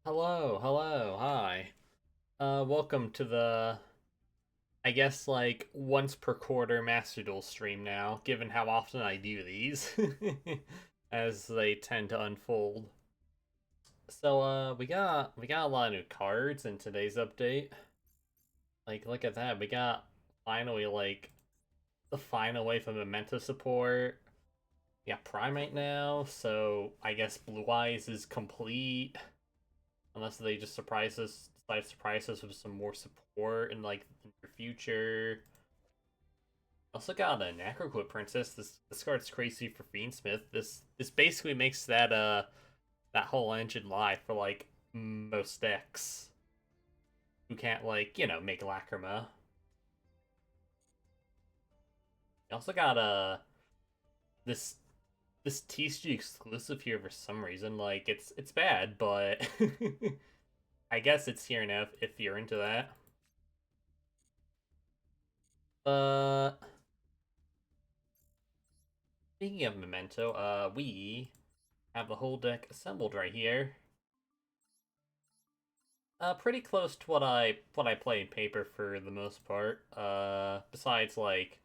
Hello, hi. Welcome to the, I guess, like, once per quarter Master Duel stream now, given how often I do these, as they tend to unfold. So, we got a lot of new cards in today's update. Like, look at that, we got, finally, like, the final wave of Memento support. We got Primate now, so I guess Blue Eyes is complete. Unless they just decide to surprise us with some more support in like the near future. Also got a Necroquip Princess. This card's crazy for Fiendsmith. This basically makes that whole engine live for like most decks who can't like make Lacrima. We also got this this TCG exclusive here for some reason. Like it's bad, but I guess it's here now if you're into that. Uh Speaking of Memento, we have the whole deck assembled right here. Pretty close to what I play in paper for the most part. Besides like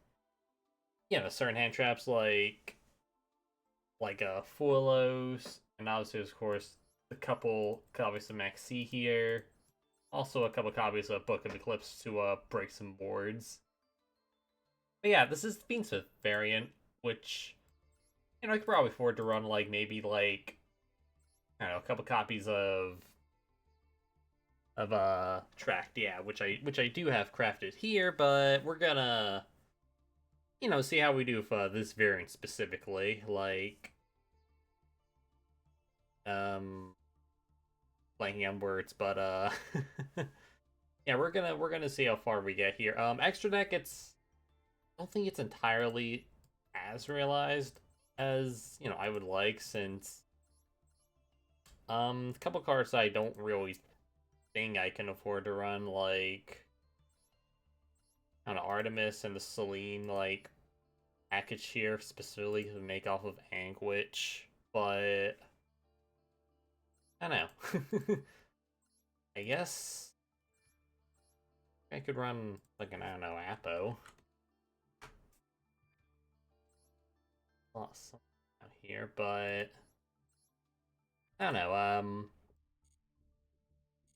certain hand traps like Fuelos, and obviously of course a couple copies of Max C here. Also a couple copies of Book of Eclipse to break some boards. But yeah, this is the Beansmith variant, which I could probably afford to run like maybe like I don't know, a couple copies of tracked, yeah, which I do have crafted here, but we're gonna see how we do with this variant specifically, like um blanking on words, but yeah, we're gonna see how far we get here. Extra deck, I don't think it's entirely as realized as I would like, since a couple cards I don't really think I can afford to run, like I don't know, Artemis and the Celine, like package here specifically to make off of Anguish, but I don't know. I guess I could run like an I don't know Apo. Lost out here, but I don't know.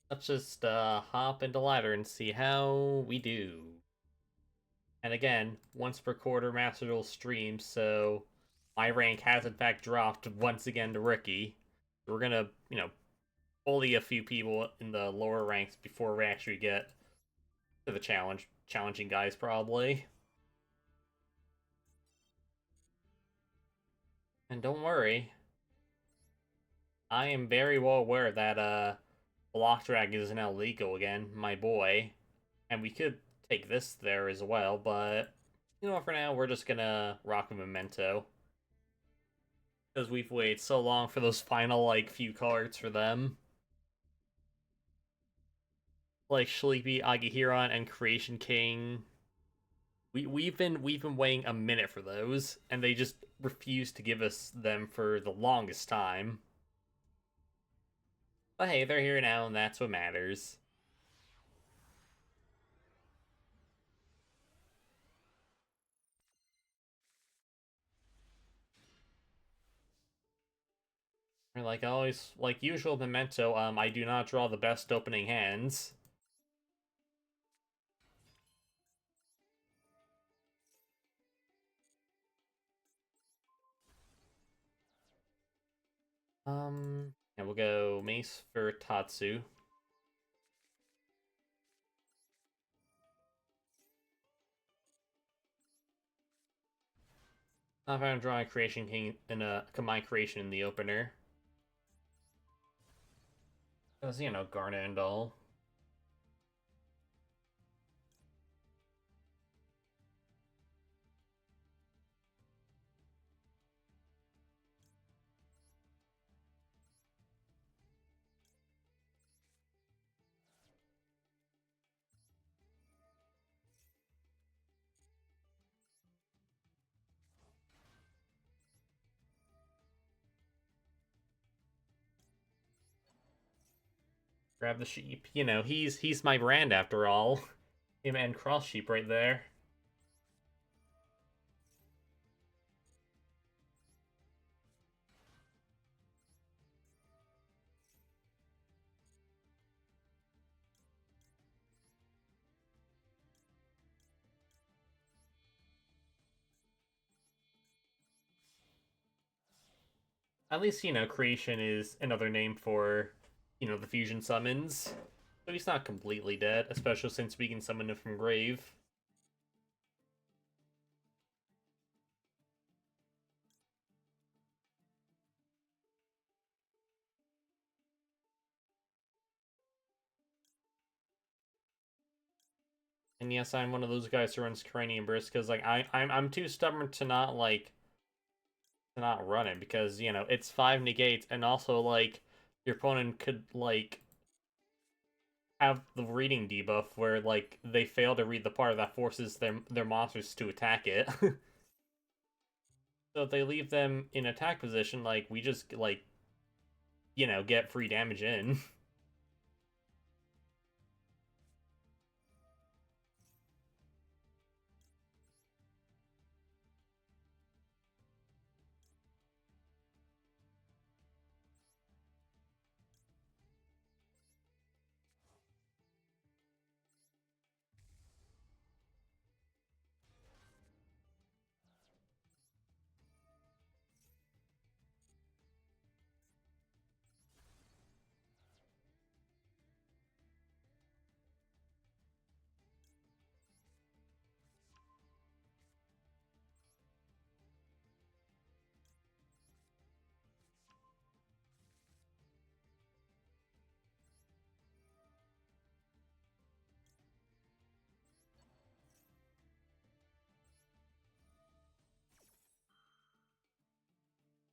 Let's just hop into ladder and see how we do. And again, once per quarter Master Duel stream, so my rank has in fact dropped once again to rookie. We're gonna, bully a few people in the lower ranks before we actually get to the challenging guys probably. And don't worry, I am very well aware that block drag is now legal again, my boy. And we could take this there as well, but for now we're just gonna rock a memento. Because we've waited so long for those final like few cards for them. Like Sleepy, Agihiron, and Creation King. We've been waiting a minute for those, and they just refuse to give us them for the longest time. But hey, they're here now, and that's what matters. And like always, like usual Memento, I do not draw the best opening hands. And we'll go Mace for Tatsu. If I'm drawing Creation King in a combined creation in the opener. Because, Garnet and all. Grab the sheep. You know, he's my brand after all. Him and Cross Sheep right there. At least, you know, creation is another name for, you know, the fusion summons. But he's not completely dead, especially since we can summon him from grave. And yes, I'm one of those guys who runs Cranium Burst because like I'm too stubborn to not like to not run it because you know it's 5 negates and also like your opponent could like have the reading debuff where like they fail to read the part that forces their monsters to attack it. So if they leave them in attack position, like we just like you know get free damage in.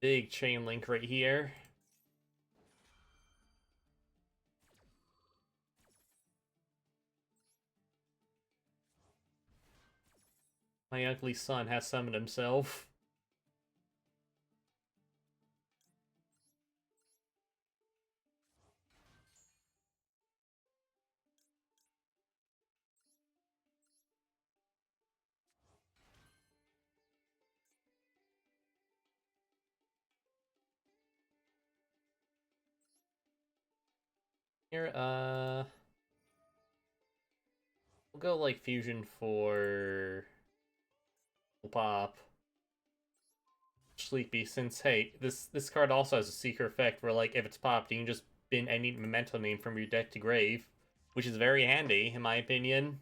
Big chain link right here. My ugly son has summoned himself. Here, we'll go like fusion for pop. Sleepy, since hey, this card also has a secret effect where like if it's popped, you can just bin any memento name from your deck to grave, which is very handy in my opinion.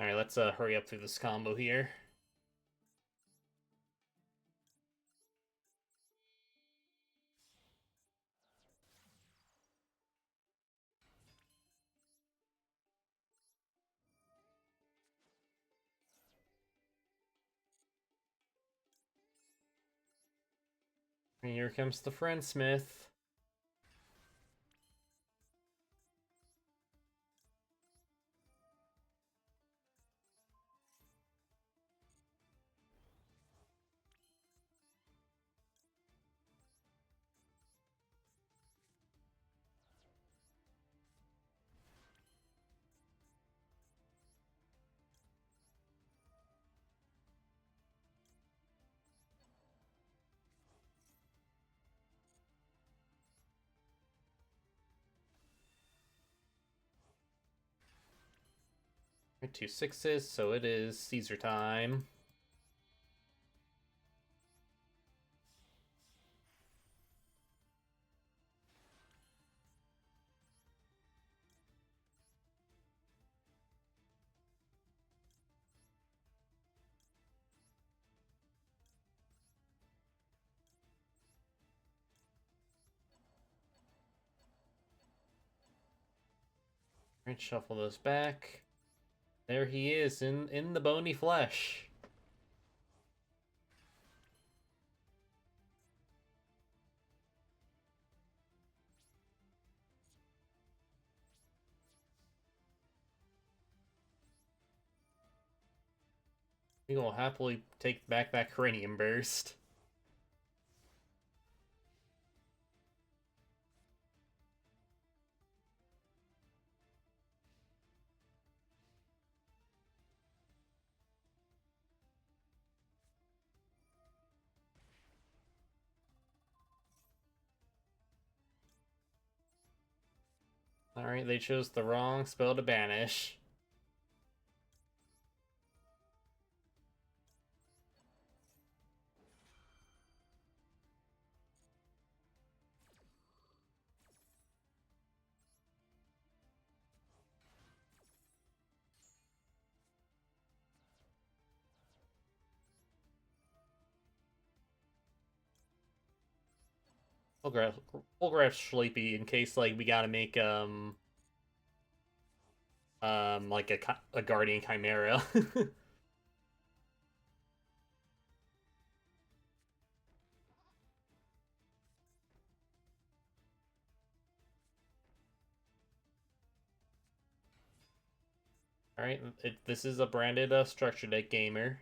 All right, let's hurry up through this combo here. And here comes the Friendsmith. Two sixes, so it is Caesar time. Alright, shuffle those back. There he is in the bony flesh. He will happily take back that cranium burst. Alright, they chose the wrong spell to banish. We'll grab Sleepy in case like we gotta make like a guardian chimera. All right, this is a branded structure deck gamer.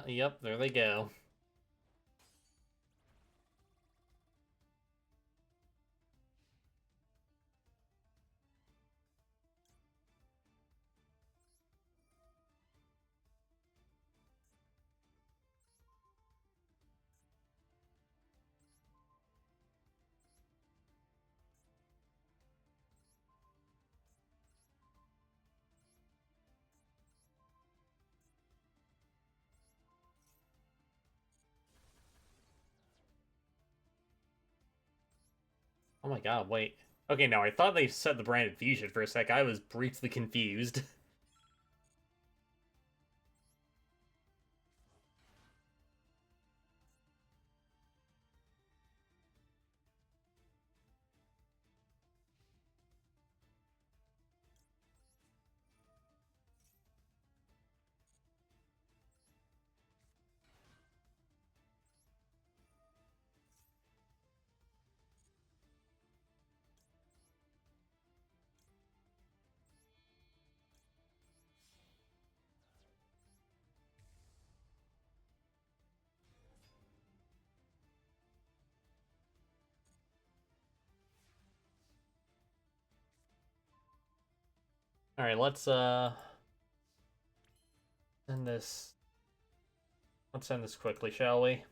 Yep, there they go. Oh my god, wait. Okay, now I thought they said the branded fusion for a sec. I was briefly confused. All right, let's end this. Let's end this quickly, shall we?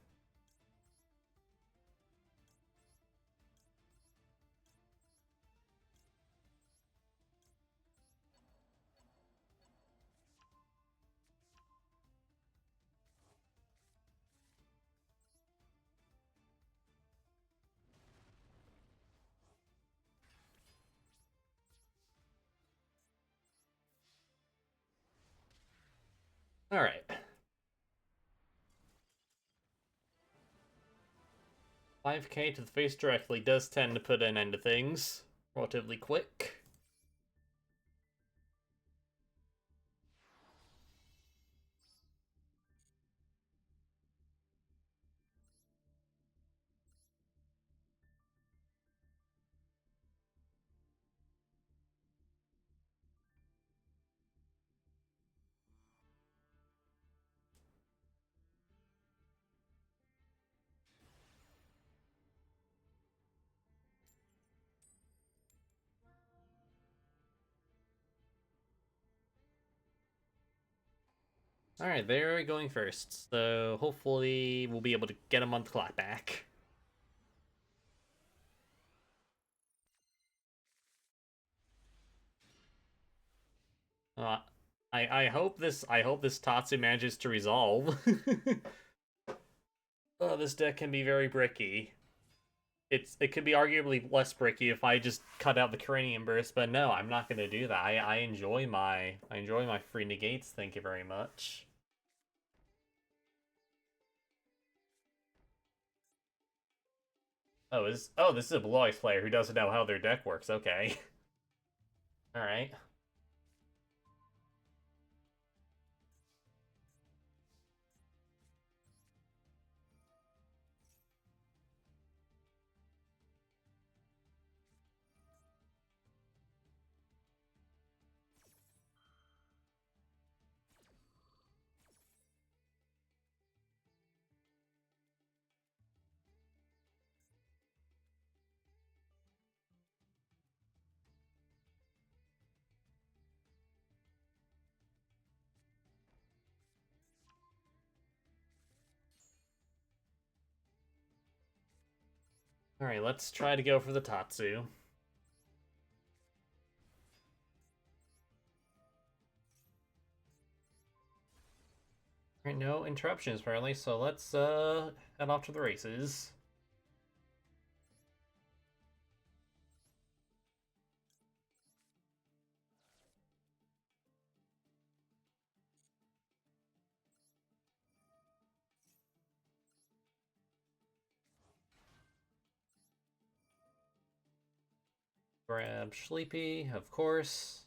All right. 5k to the face directly does tend to put an end to things relatively quick. Alright, they're going first, so hopefully we'll be able to get a month clock back. Uh, I hope this Tatsu manages to resolve. This deck can be very bricky. It could be arguably less bricky if I just cut out the cranium burst, but no, I'm not gonna do that. I enjoy my free negates. Thank you very much. This is a Blue Eyes player who doesn't know how their deck works. Okay, all right. All right, let's try to go for the Tatsu. All right, no interruptions apparently, so let's head off to the races. Grab Sleepy, of course.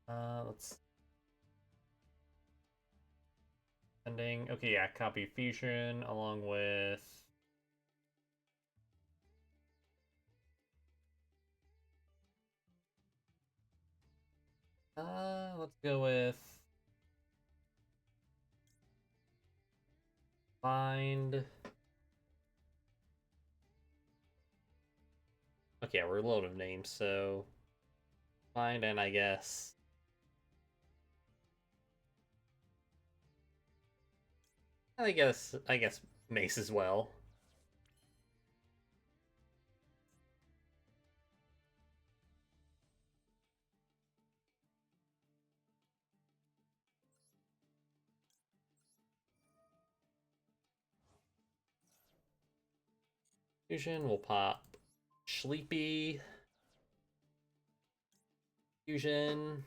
Let's ending. Okay, yeah, copy fusion along with. Let's go with find. Okay, we're load of names, so find and I guess Mace as well. Fusion will pop Sleepy. Fusion.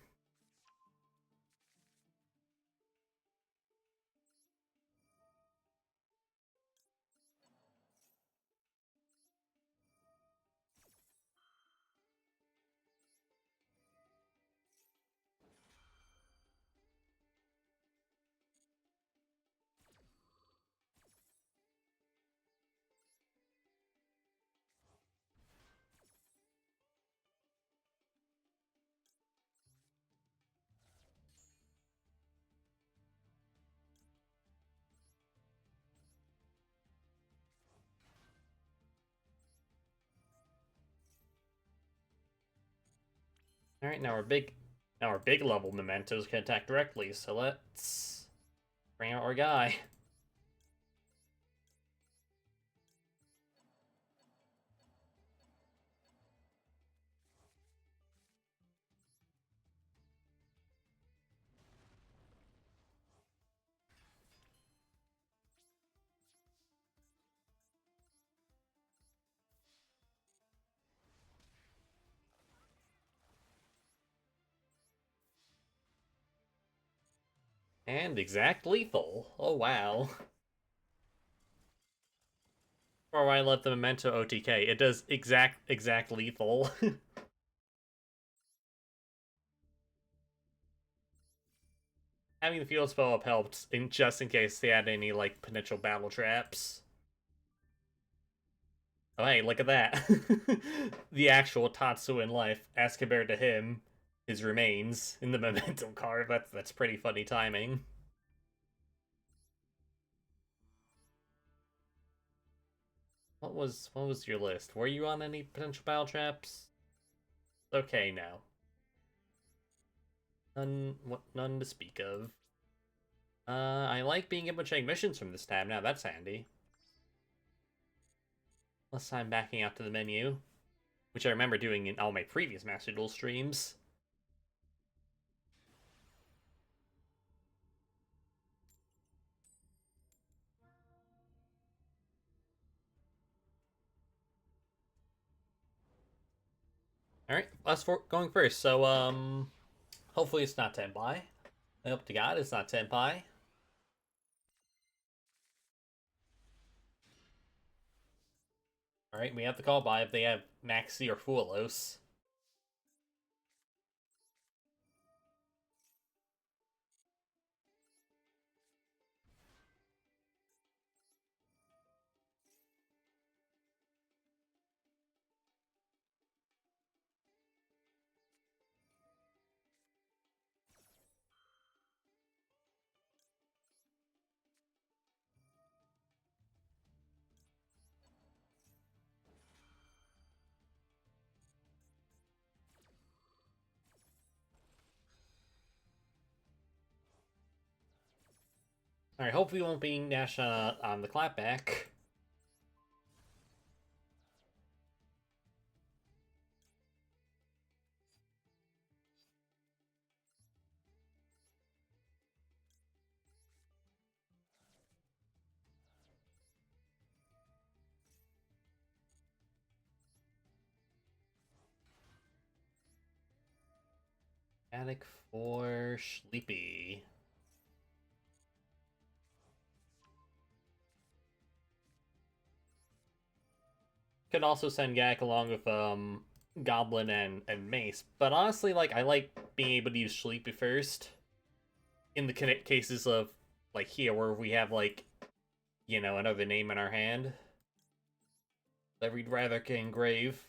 All right, now our big level mementos can attack directly. So let's bring out our guy. And exact lethal. Oh wow. Or I let the Memento OTK. It does exact lethal. Having the field spell up helped in just in case they had any like potential battle traps. Oh hey, look at that. The actual Tatsu in life, as compared to him, his remains in the Memento card. That's pretty funny timing. What was your list? Were you on any potential battle traps? Okay, no. None to speak of. I like being able to check missions from this tab now, that's handy. Less time backing out to the menu, which I remember doing in all my previous Master Duel streams. Alright, us for going first. So, hopefully it's not Tenpai. I hope to God it's not Tenpai. Alright, we have to call by if they have Maxi or Fuelos. Alright, hopefully we won't be Nash on the clapback. Attic for Sleepy. Could also send Gak along with Goblin and Mace, but honestly, like I like being able to use Sleepy first in the cases of like here where we have like another name in our hand that we'd rather engrave.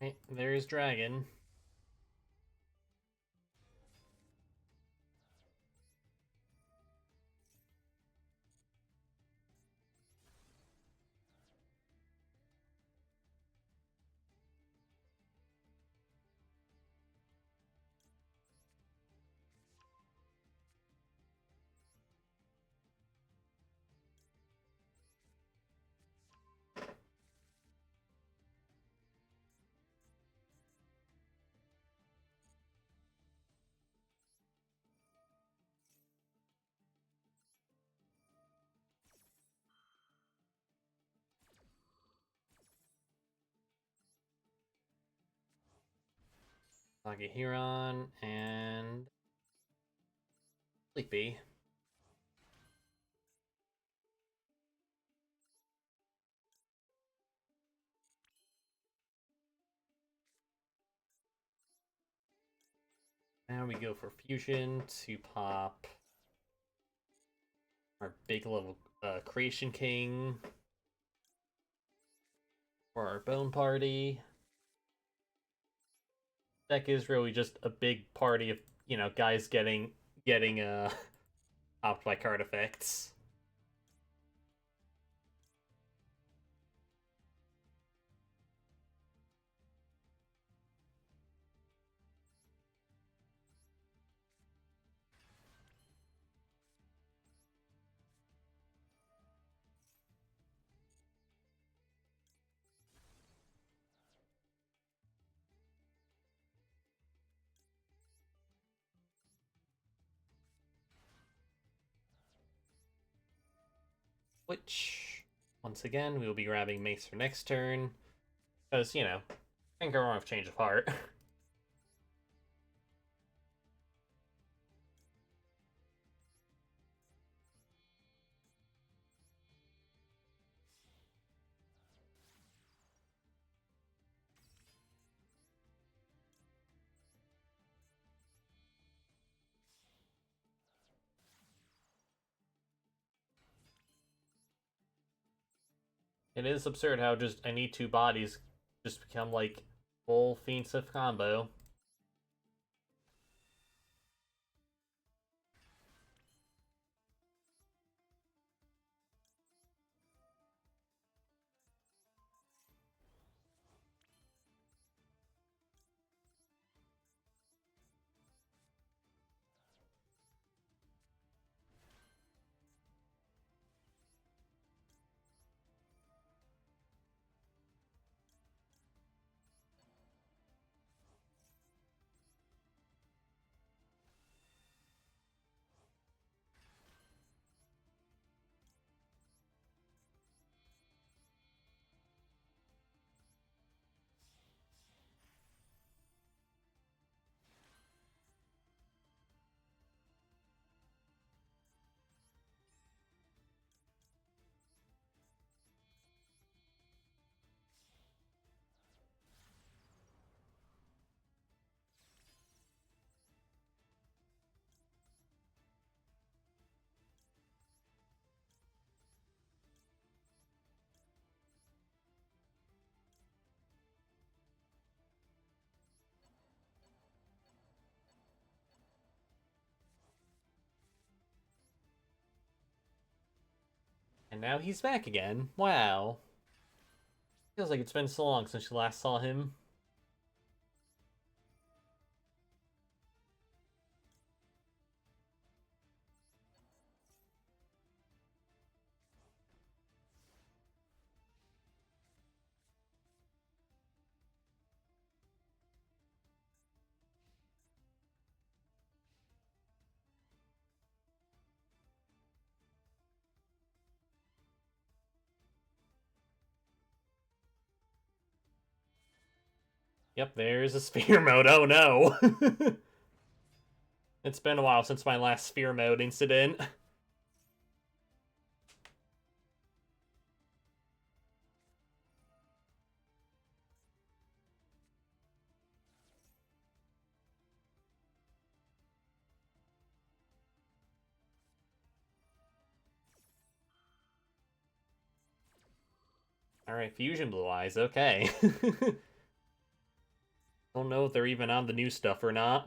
Right, there's Dragon. Saga Huron and Sleepy. Now we go for fusion to pop our big level Creation King for our Bone Party. Deck is really just a big party of, guys getting topped by card effects. Which, once again, we will be grabbing Mace for next turn. Because, can't go wrong with Change of Heart. It is absurd how just I need two bodies just become like full Fiend Sith combo. And now he's back again. Wow. Feels like it's been so long since you last saw him. Yep, there's a sphere mode. Oh no. It's been a while since my last sphere mode incident. Alright, Fusion Blue Eyes, okay. Don't know if they're even on the new stuff or not.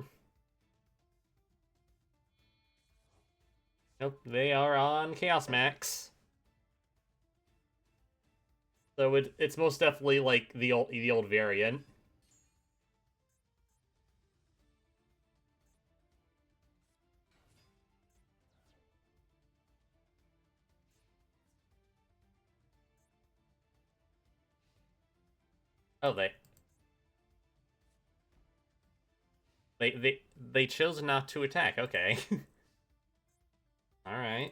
Nope, they are on Chaos Max. So it's most definitely like the old variant. Oh, they chose not to attack. Okay. All right.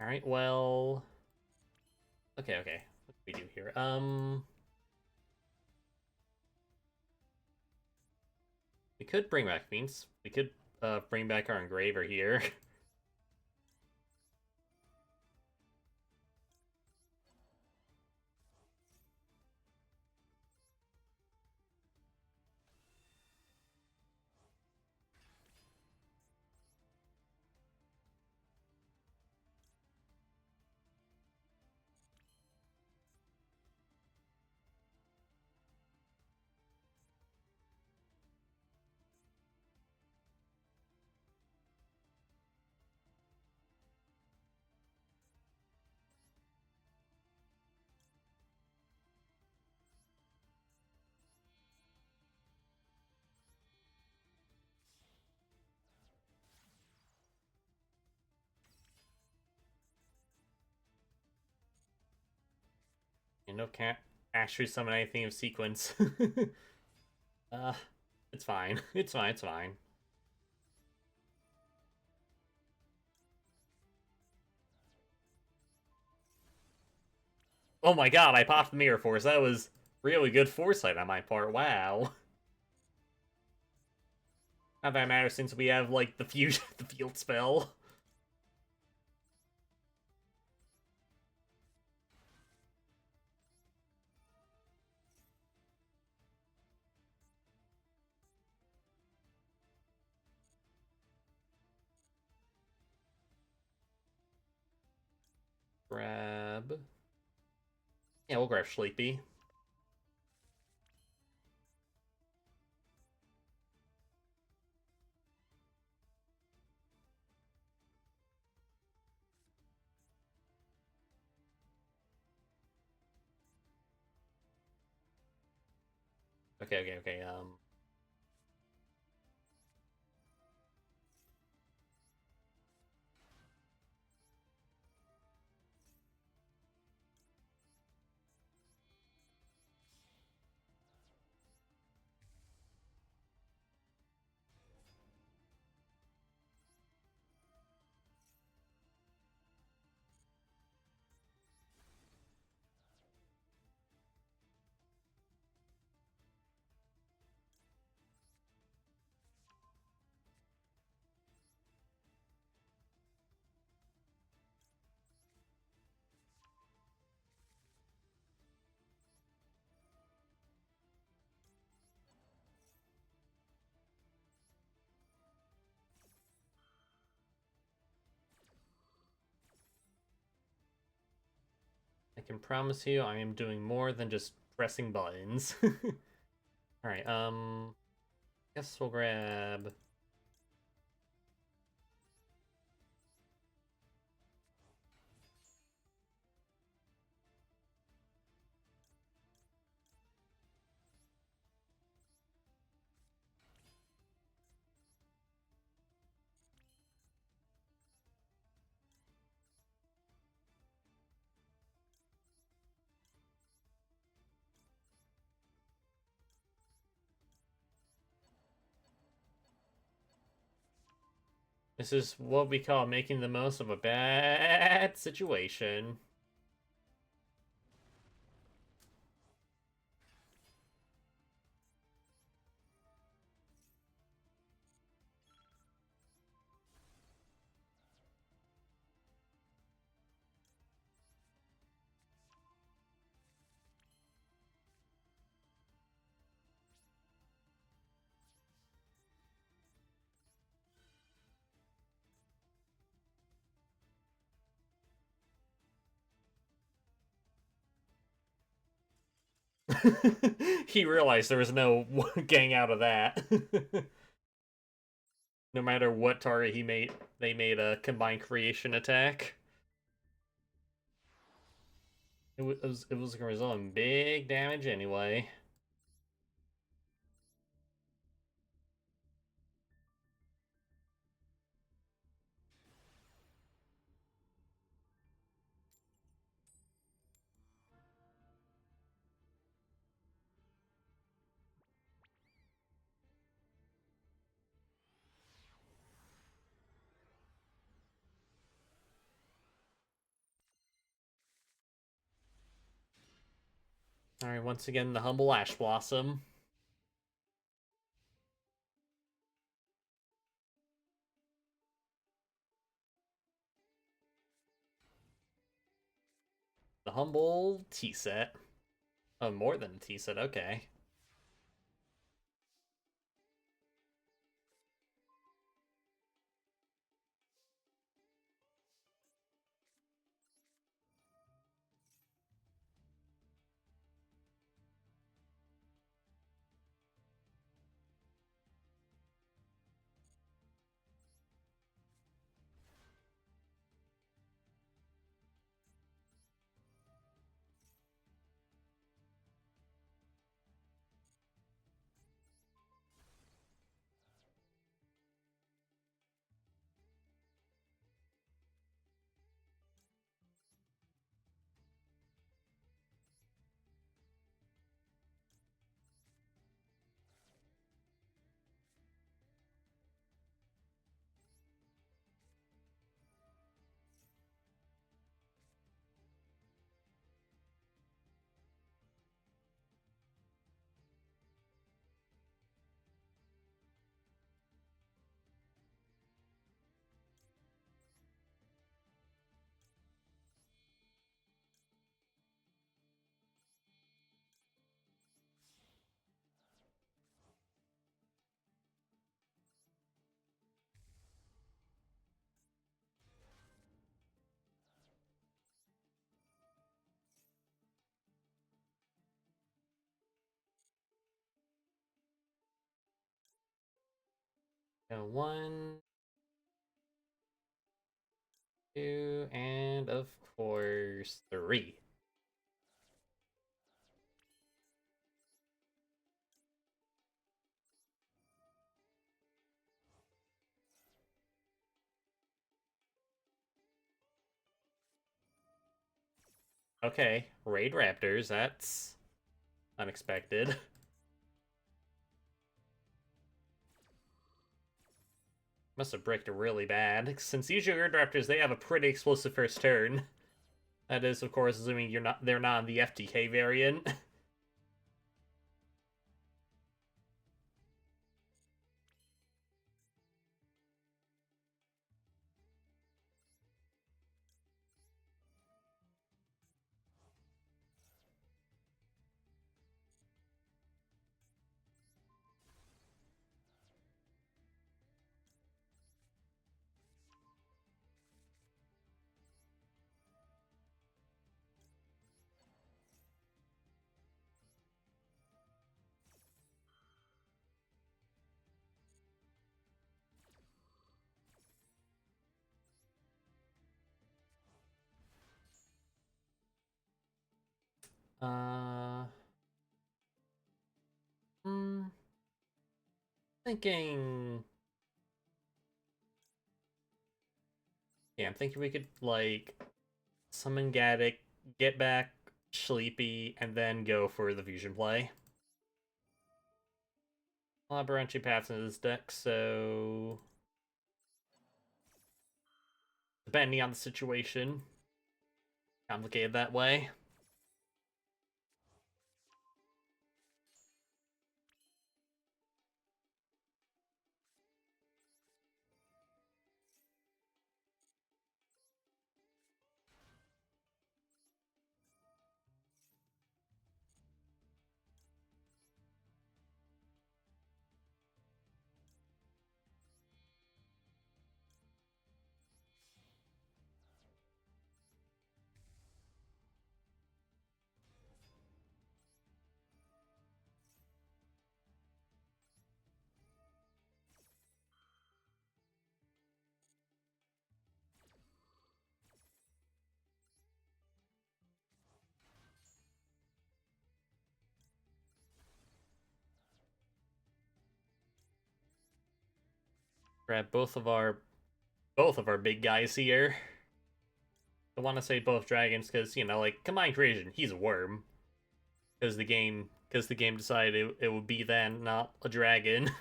All right. Well. Okay. Okay. What do we do here? We could bring back Fiends. We could bring back our Engraver here. You know, can't actually summon anything of sequence. uh, it's fine. It's fine. It's fine. Oh my god, I popped Mirror Force. That was really good foresight on my part. Wow. Not that matters since we have like the fusion, the field spell. Grab. Yeah, we'll grab Sleepy. Okay. I can promise you I am doing more than just pressing buttons. Alright, guess we'll grab. This is what we call making the most of a bad situation. He realized there was no getting out of that. No matter what target he made, they made a combined creation attack. It was gonna result in big damage anyway. Alright, once again, the humble Ash Blossom. The humble T set. Oh, more than a T set, okay. So 1, 2, and of course 3. Okay, Raid Raptors, that's unexpected. Must have bricked really bad. Since usually Raid Raptors, they have a pretty explosive first turn. That is, of course, assuming they're not on the FTK variant. Uh, hmm, thinking. Yeah, I'm thinking we could like summon Gaddock, get back Sleepy, and then go for the fusion play. A lot of branching paths in this deck, so depending on the situation, complicated that way. Grab both of our big guys here. I want to say both dragons because like Combined Creation, he's a worm because the game decided it would be then not a dragon.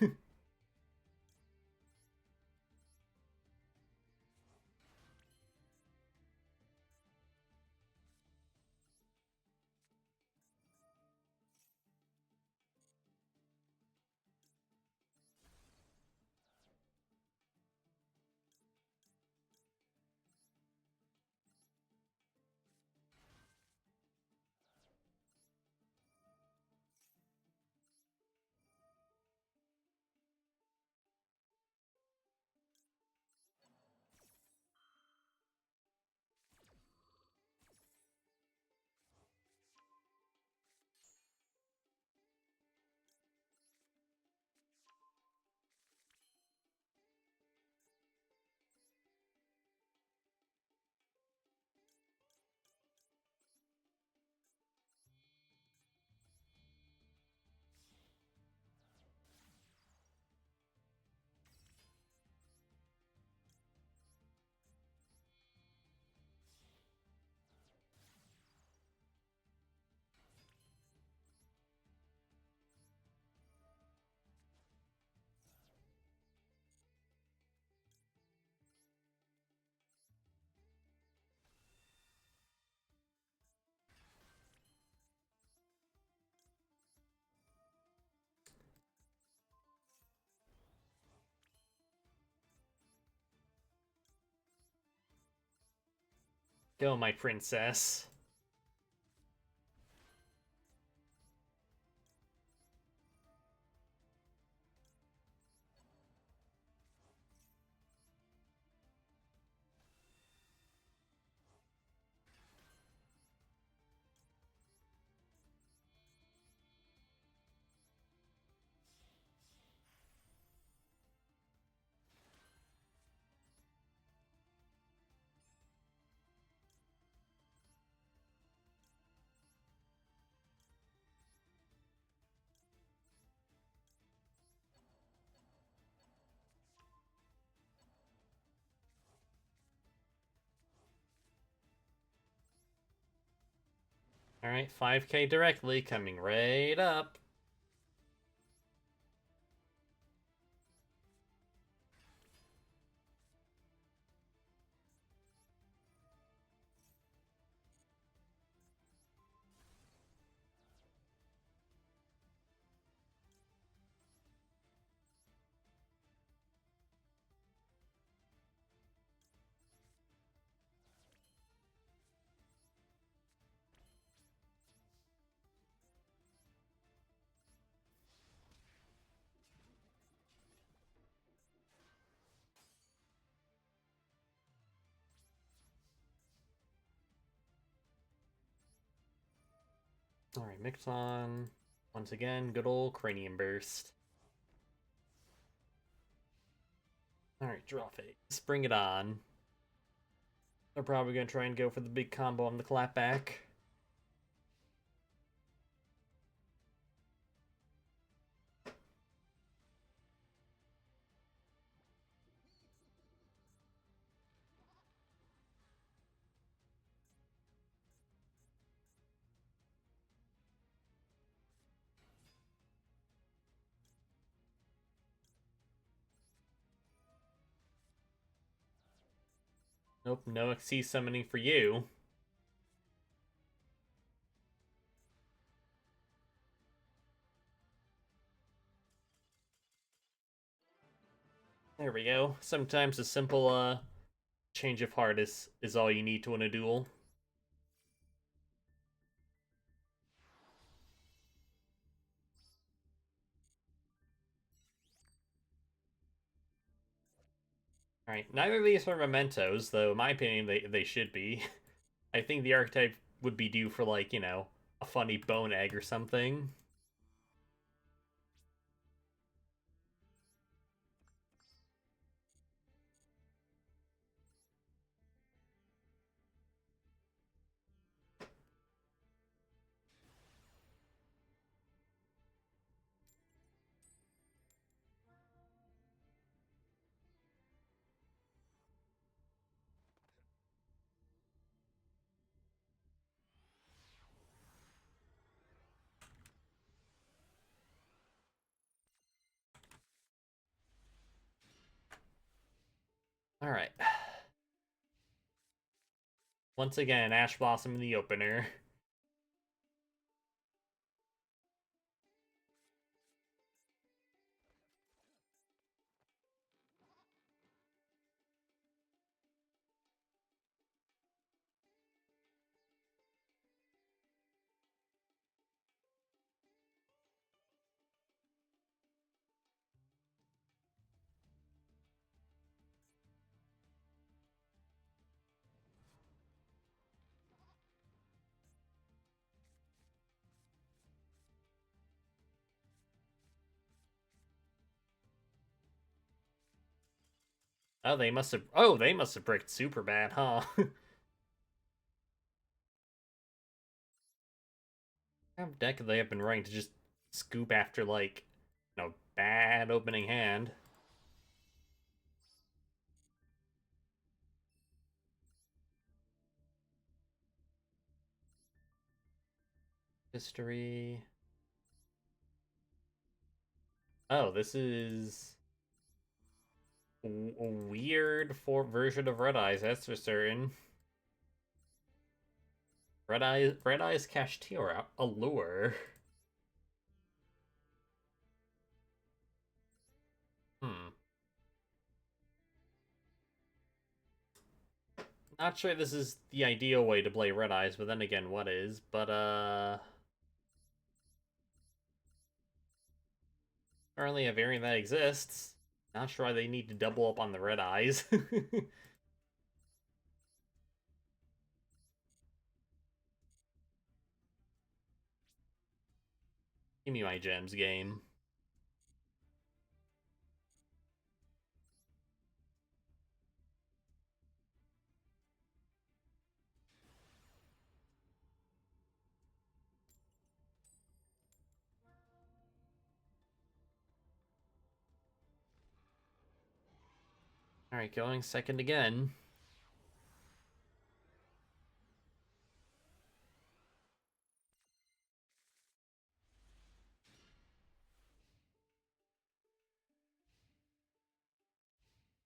Go, my princess. Alright, 5k directly coming right up. Alright, mix on. Once again, good old Cranium Burst. Alright, draw phase. Bring it on. They're probably gonna try and go for the big combo on the clapback. Nope, no XC summoning for you. There we go. Sometimes a simple change of heart is all you need to win a duel. Alright, neither of these are mementos, though in my opinion they should be. I think the archetype would be due for, like, you know, a funny bone egg or something. Alright. Once again, Ash Blossom in the opener. They must have bricked super bad, huh? How deck they have been running to just scoop after, like, you know, bad opening hand. History. Oh, this is a weird version of Red Eyes, that's for certain. Red Eyes Kashtira, Allure. Hmm. Not sure this is the ideal way to play Red Eyes, but then again, what is? But, currently a variant that exists. Not sure why they need to double up on the Red Eyes. Give me my gems game. Alright, going second again.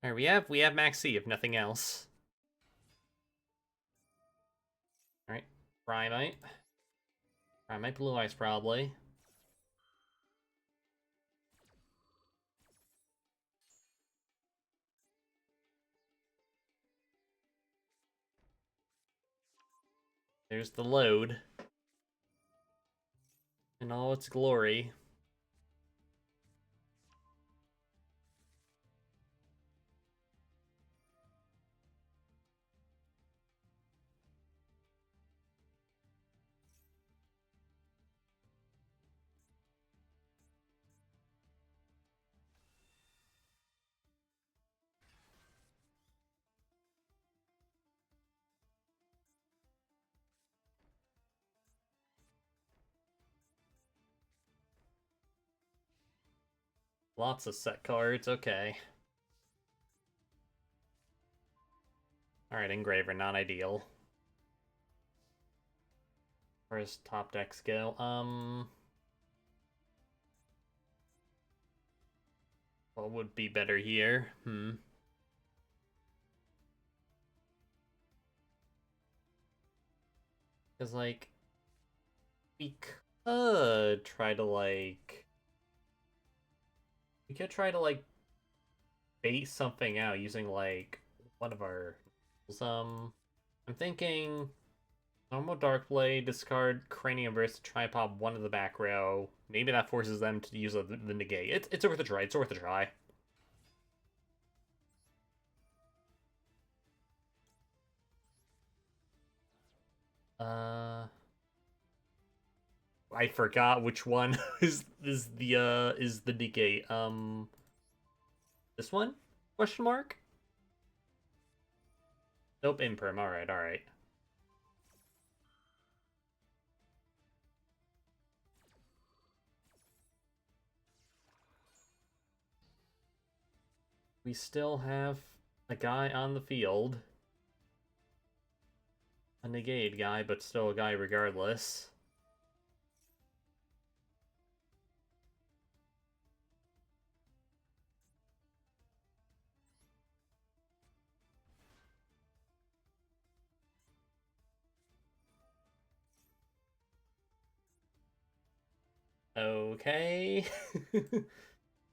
Alright, we have Max C if nothing else. Alright. Primite. Primite Blue Eyes probably. There's the load. In all its glory. Lots of set cards, okay. Alright, Engraver, not ideal. Where's top decks go? What would be better here? Because, like, we could try to, like... We could try to, like, bait something out using, like, one of our... I'm thinking... Normal Dark Blade, discard Cranium Burst to try and pop one of the back row. Maybe that forces them to use the negate. It's worth a try, it's worth a try. I forgot which one is the negate. This one? Question mark? Nope, imperm. Alright, alright. We still have a guy on the field. A negate guy, but still a guy regardless. Okay.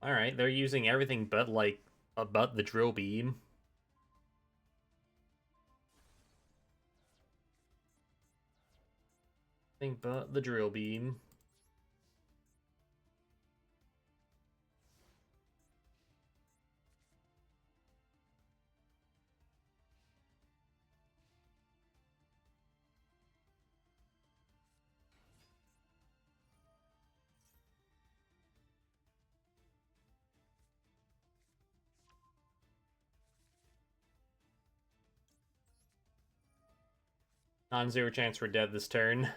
Alright, they're using everything but, like, about the drill beam. Think but the drill beam. Non-zero chance we're dead this turn.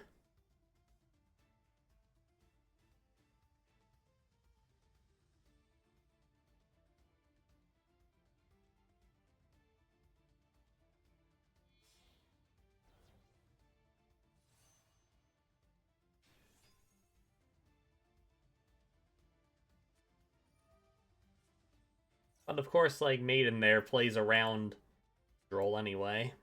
But of course, like, Maiden there plays around Droll anyway.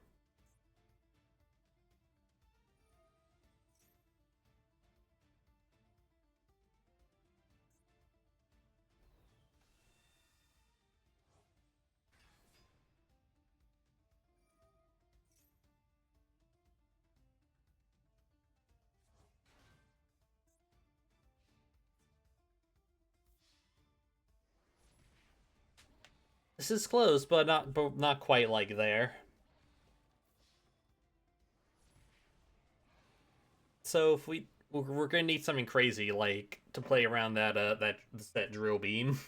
This is close, but not quite like there. So if we're gonna need something crazy like to play around that drill beam.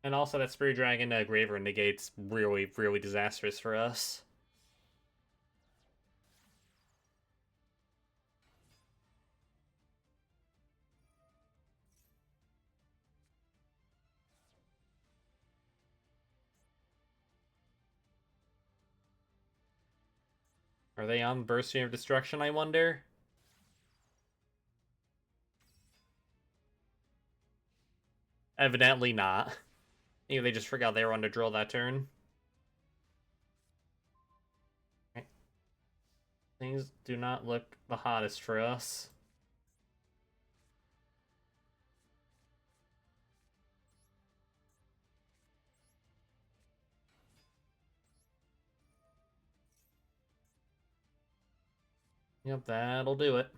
And also that Spirit Dragon Graver negates really disastrous for us. Are they on Bursting of Destruction, I wonder? Evidently not. Maybe they just forgot they were on to drill that turn. Okay. Things do not look the hottest for us. Yep, that'll do it.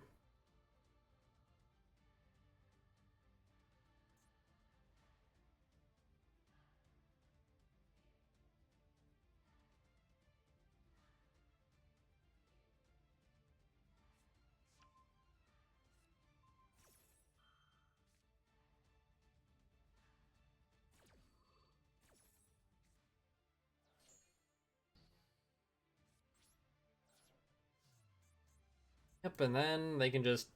Yep, and then they can just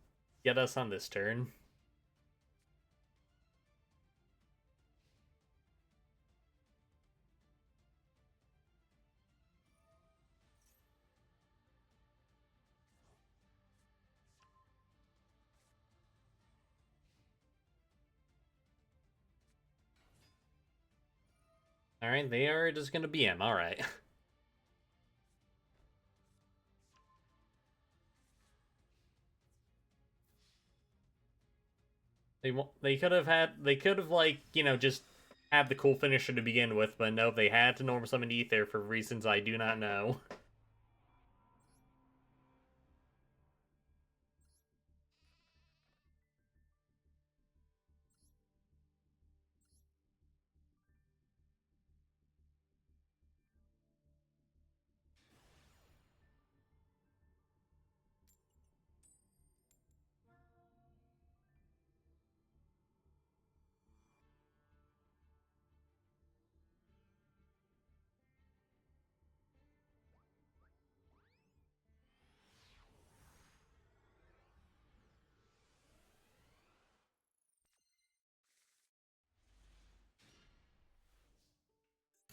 get us on this turn. Alright, they are just gonna BM, alright. They could have like, just had the cool finisher to begin with, but no, they had to normal summon Ether for reasons I do not know.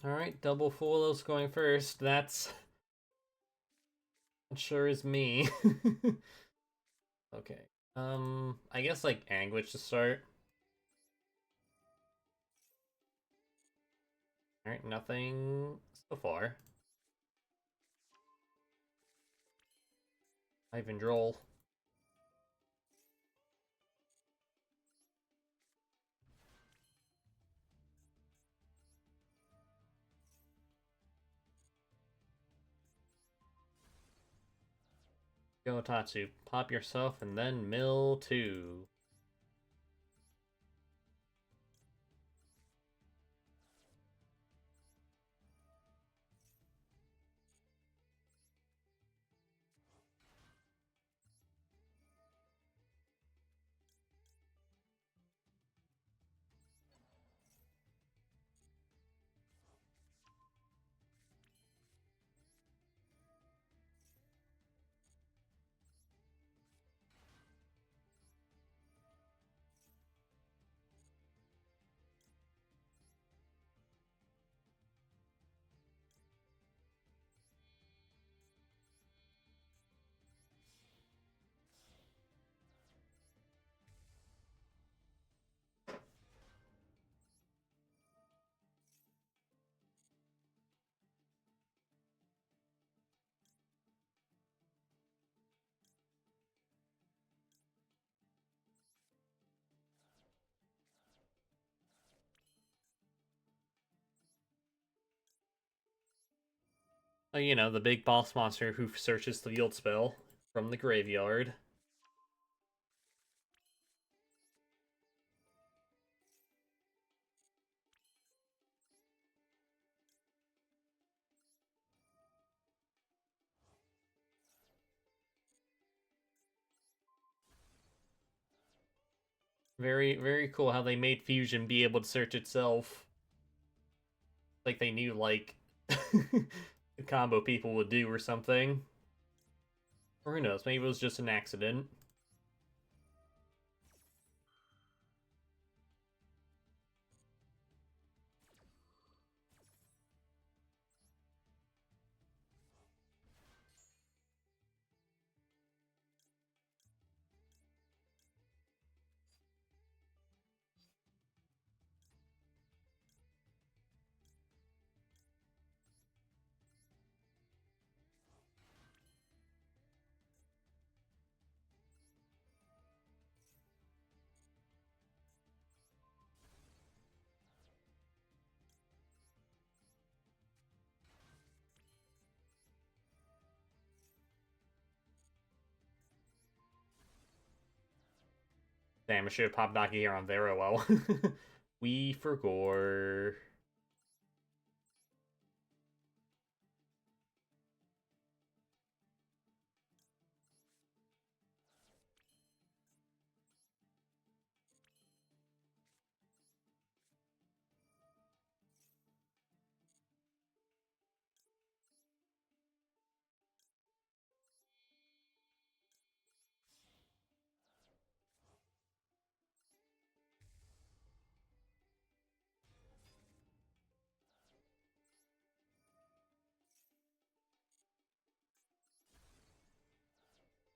Alright, double Fulos going first. That sure is me. Okay. I guess like Anguish to start. Alright, nothing so far. Ivan Droll. Go Tatsu. Pop yourself and then mill 2. The big boss monster who searches the field spell from the graveyard. Very, very cool how they made Fusion be able to search itself. Like they knew, like, the combo people would do or something. Or who knows, maybe it was just an accident. Damn, I should have popped Naki here on very well. We forgot.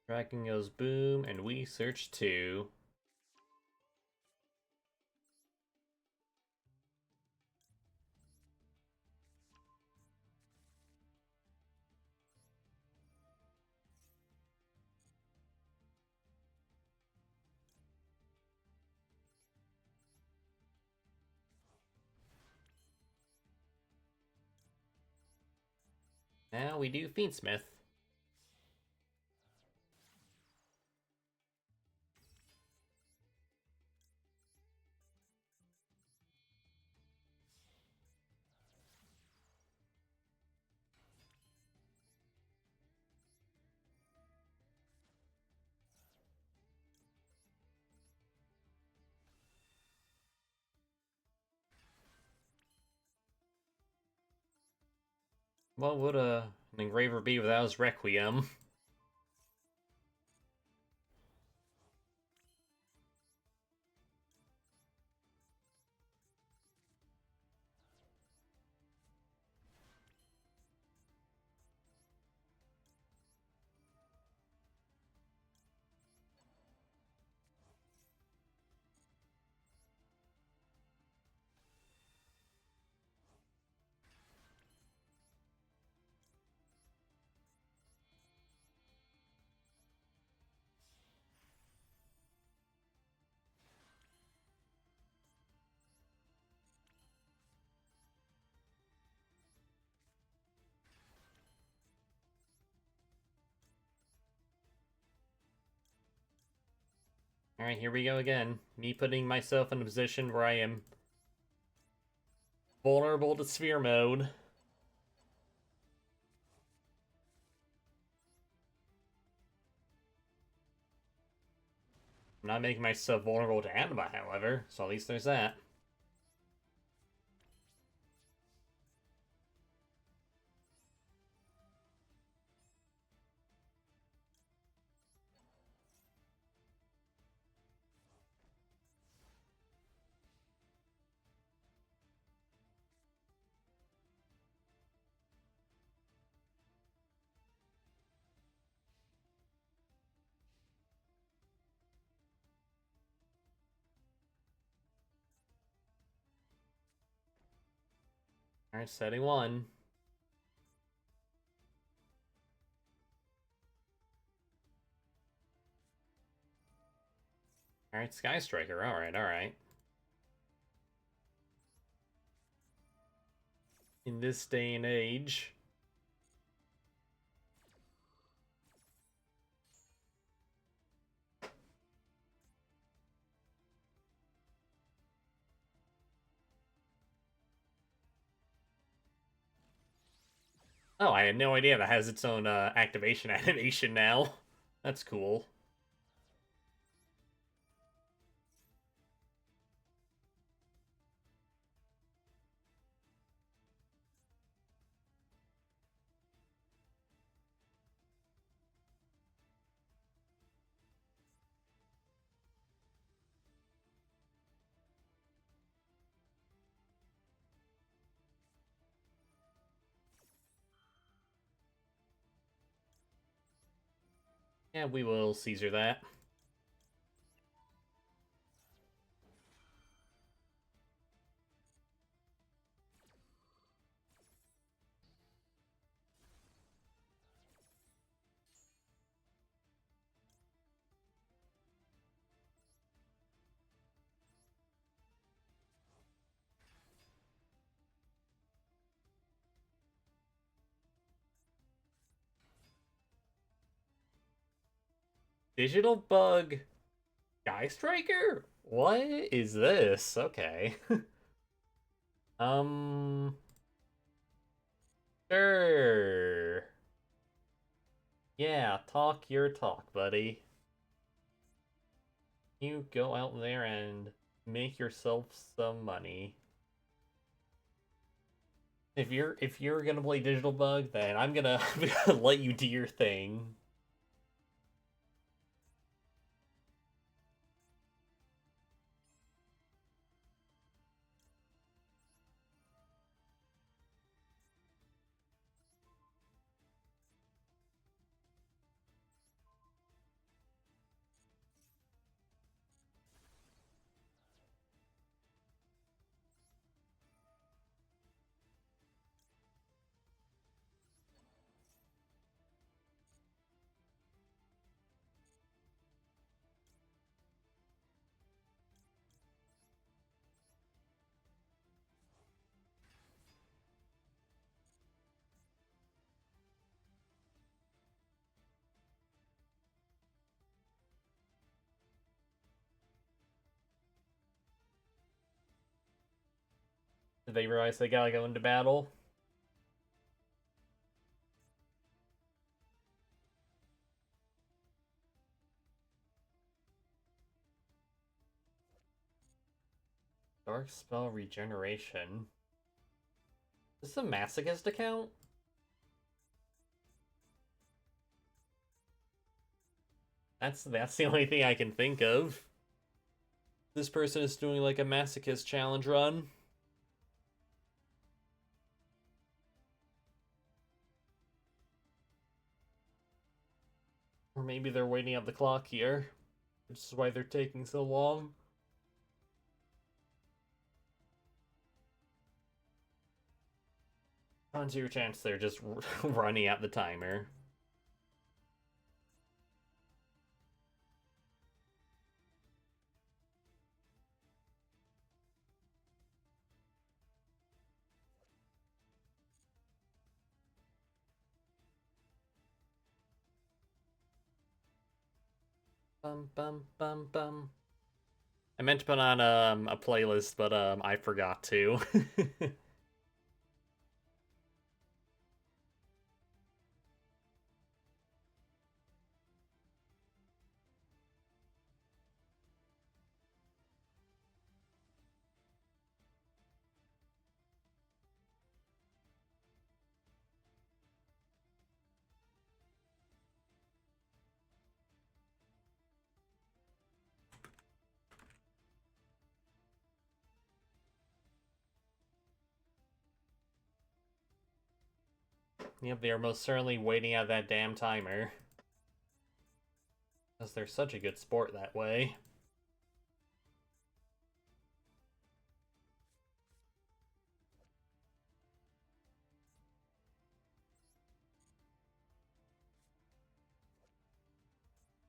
Dragon goes boom, and we search 2. Now we do Fiendsmith. What would an engraver be without his Requiem? Alright, here we go again. Me putting myself in a position where I am vulnerable to sphere mode. I'm not making myself vulnerable to anima, however, so at least there's that. Alright, setting 1. Alright, Sky Striker. Alright. In this day and age. Oh, I had no idea that has its own activation animation now. That's cool. Yeah, we will Caesar that. Digital bug Sky Striker? What is this? Okay. um, sure. Yeah, talk your talk, buddy. You go out there and make yourself some money. If you're gonna play Digital Bug, then I'm gonna let you do your thing. Did they realize they gotta go into battle? Dark Spell Regeneration. Is this a Masochist account? That's the only thing I can think of. This person is doing like a Masochist challenge run. Or maybe they're waiting up the clock here. Which is why they're taking so long. On to your chance they're just running out the timer. Bum bum bum bum. I meant to put on a playlist, but I forgot to. Yep, they are most certainly waiting out that damn timer. Because they're such a good sport that way.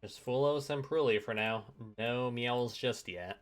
Just Fulos and Pruli for now. No meows just yet.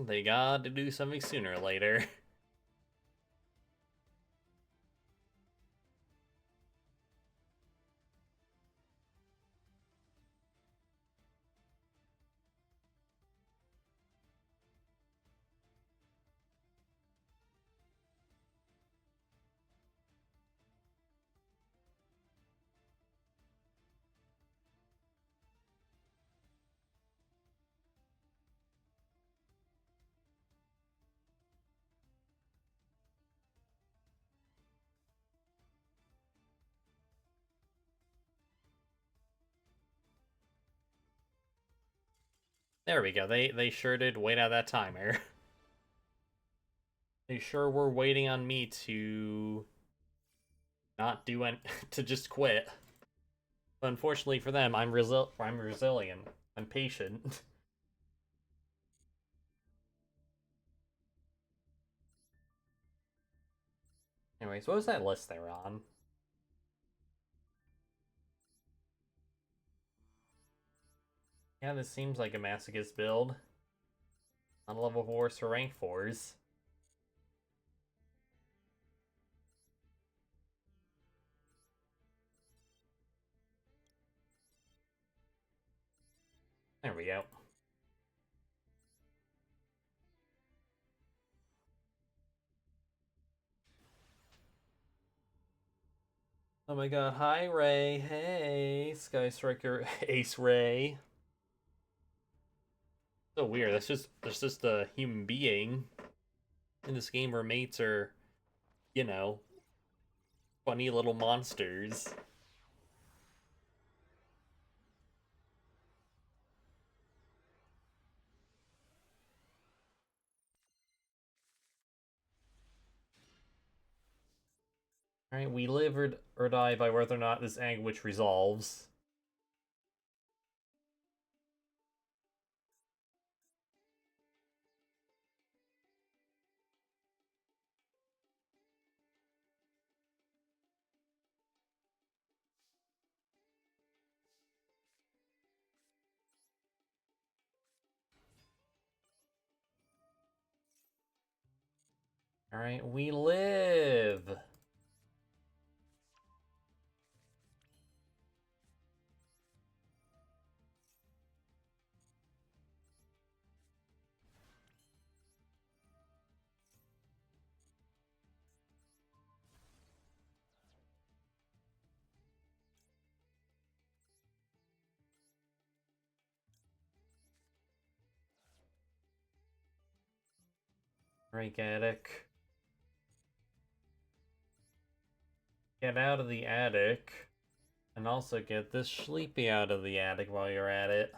They got to do something sooner or later. There we go. They sure did wait out that timer. They sure were waiting on me to not do any to just quit. But unfortunately for them, I'm resilient. I'm patient. Anyways, what was that list they were on? Yeah, this seems like a masochist build. On level 4s for rank 4s. There we go. Oh my god, hi Ray. Hey, Sky Striker Ace Ray. So weird. That's just a human being in this game where mates are, you know, funny little monsters. Alright, we live or die by whether or not this anguish resolves. Alright, we live! Rank attic. Get out of the attic. And also get this sleepy out of the attic while you're at it.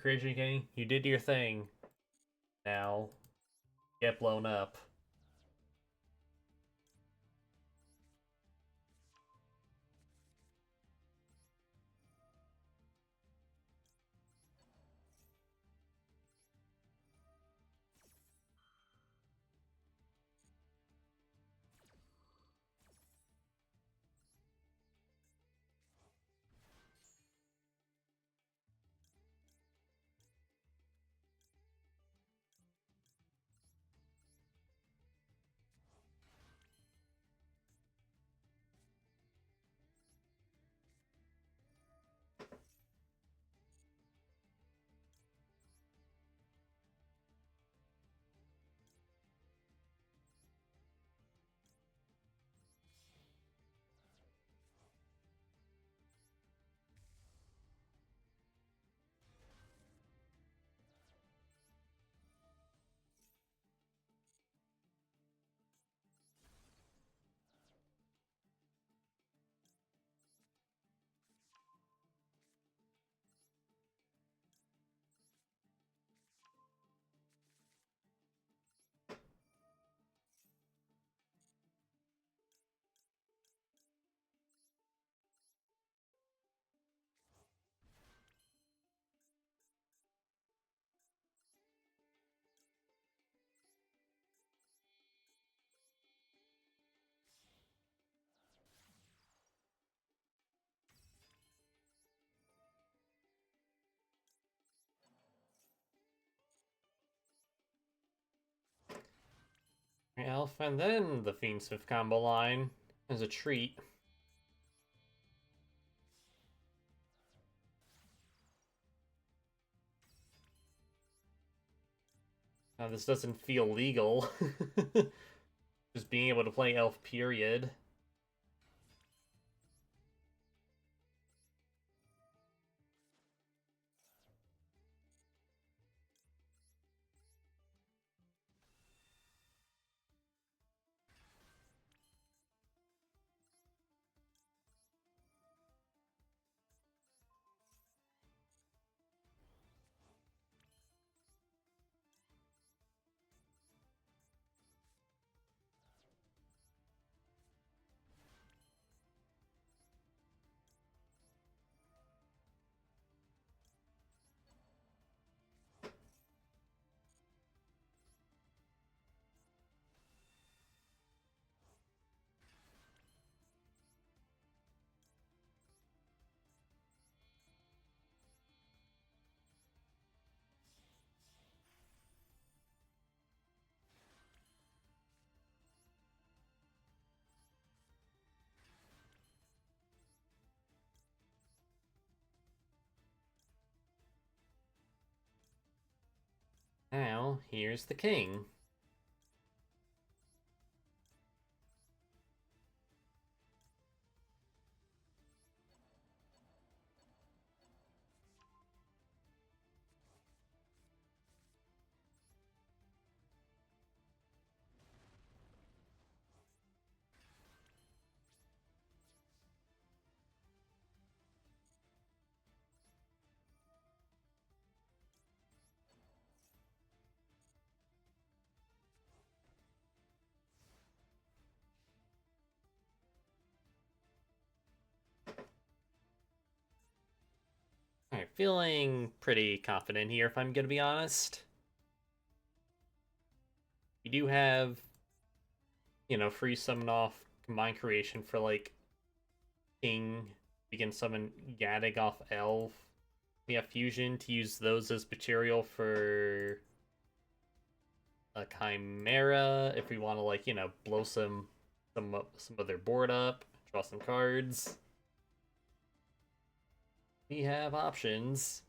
Creation King, you did your thing. Now, get blown up. Elf, and then the Fiend's Fifth combo line as a treat. Now, this doesn't feel legal. Just being able to play Elf, period. Now, here's the king. Alright, feeling pretty confident here, if I'm gonna be honest. We do have, free summon off combined creation for, like, King. We can summon Gaddig off Elf. We have Fusion to use those as material for a Chimera if we want to, like, blow some of their board up, draw some cards. We have options.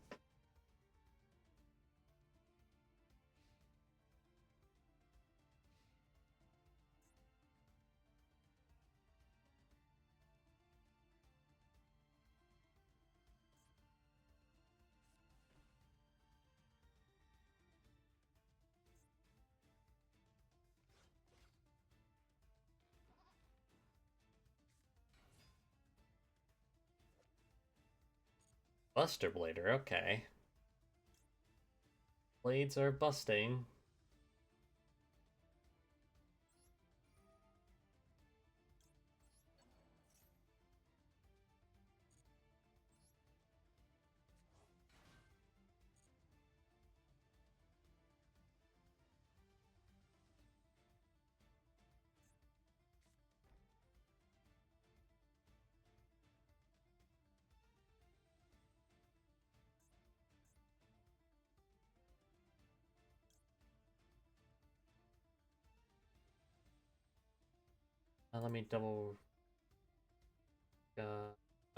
Buster Blader, okay. Blades are busting. Let me double.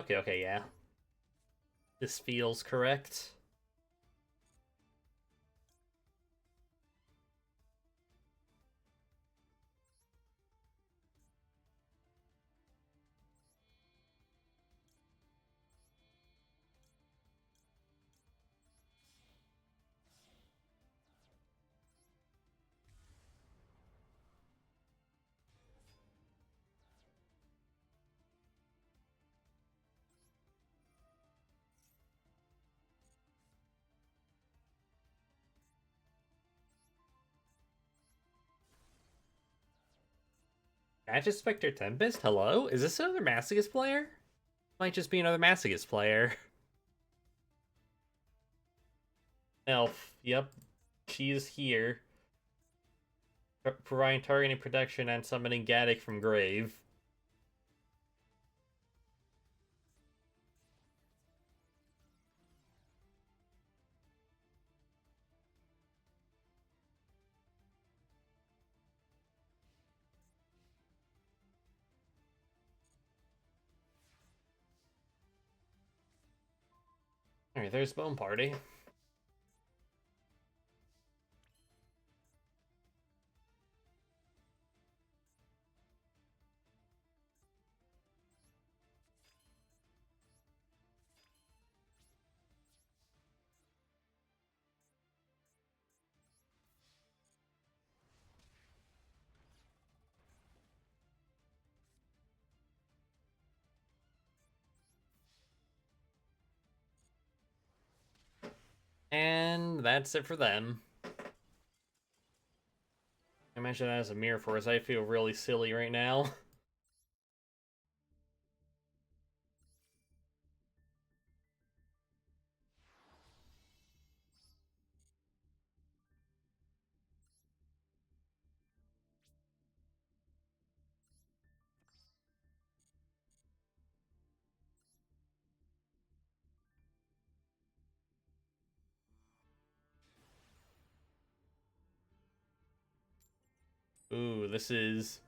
Okay, yeah. This feels correct. Magic Spectre Tempest? Hello? Is this another Masochist player? Might just be another Masochist player. Elf, yep. She's here. Providing targeting protection and summoning Gaddick from grave. Alright, there's Bone Party. And that's it for them. I mentioned that as a mirror force. I feel really silly right now. Ooh, this is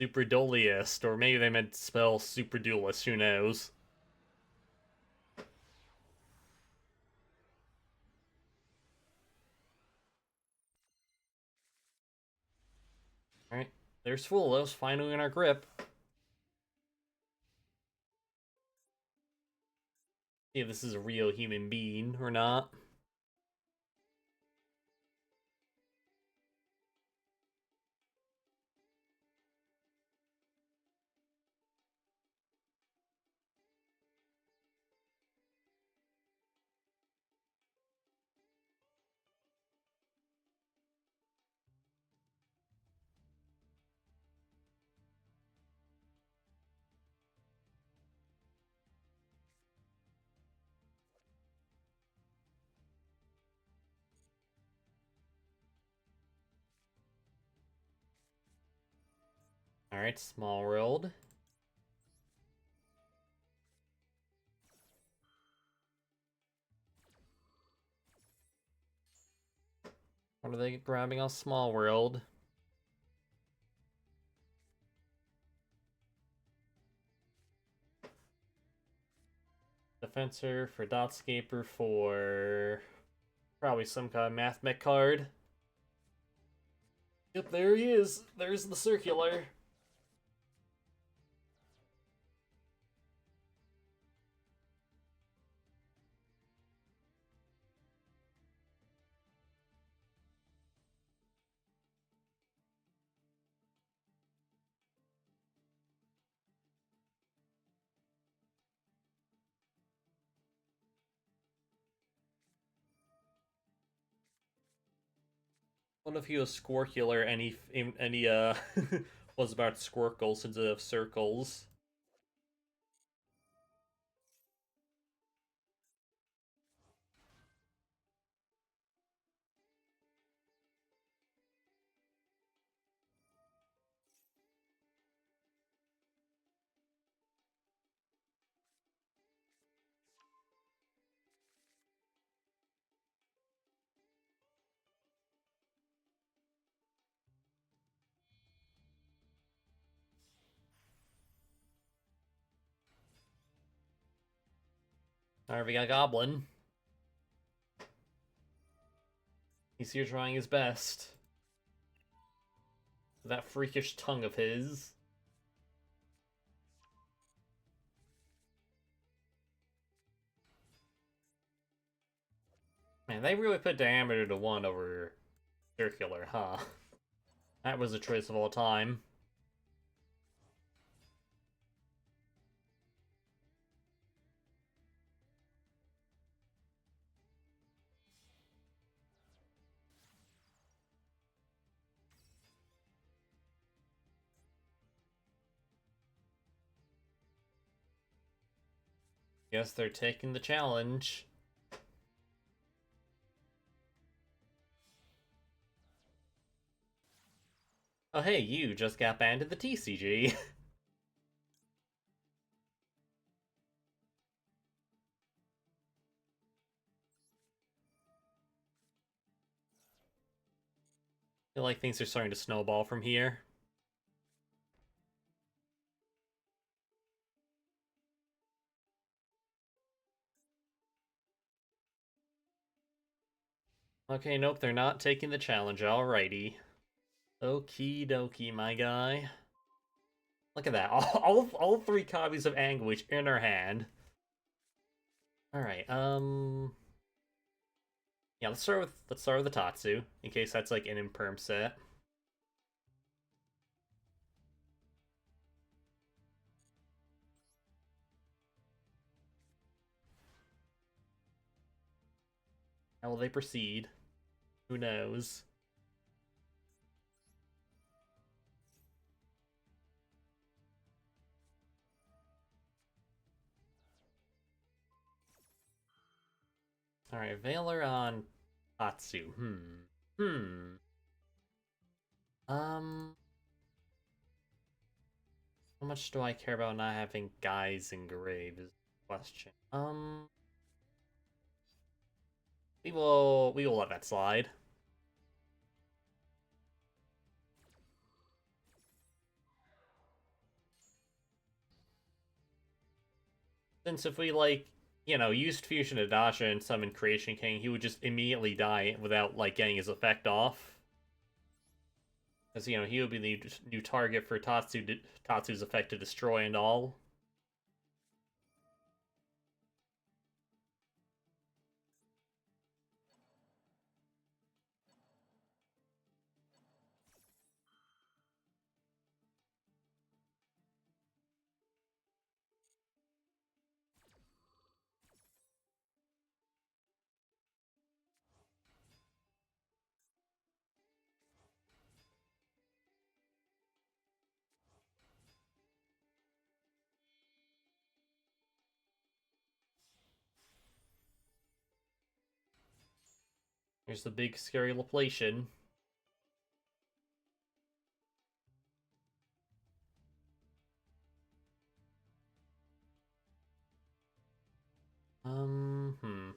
Super Duelist, or maybe they meant to spell Super Duelist, who knows. Alright, there's Fulos, finally in our grip. See if this is a real human being or not. Alright, Small World. What are they grabbing on Small World? Defensor for Dotscaper for probably some kind of math mech card. Yep, there he is. There's the circular. What if he was Squircular and he was about Squircles instead of circles? Alright, we got Goblin. He's here trying his best. That freakish tongue of his. Man, they really put diameter to 1 over circular, huh? That was a choice of all time. Guess they're taking the challenge. Oh hey, you just got banned at the TCG. I feel like things are starting to snowball from here. Okay, nope, they're not taking the challenge. Alrighty. Okie dokie, my guy. Look at that. All three copies of Anguish in her hand. Alright, yeah, let's start with the Tatsu, in case that's like an imperm set. How will they proceed? Who knows? Alright, Valor on Tatsu. Hmm. Um, how much do I care about not having guys engraved is the question. We will let that slide. Since if we used Fusion Adasha and summoned Creation King, he would just immediately die without like getting his effect off. Because he would be the new target for Tatsu's effect to destroy and all. There's the big scary Laplation. Hmm.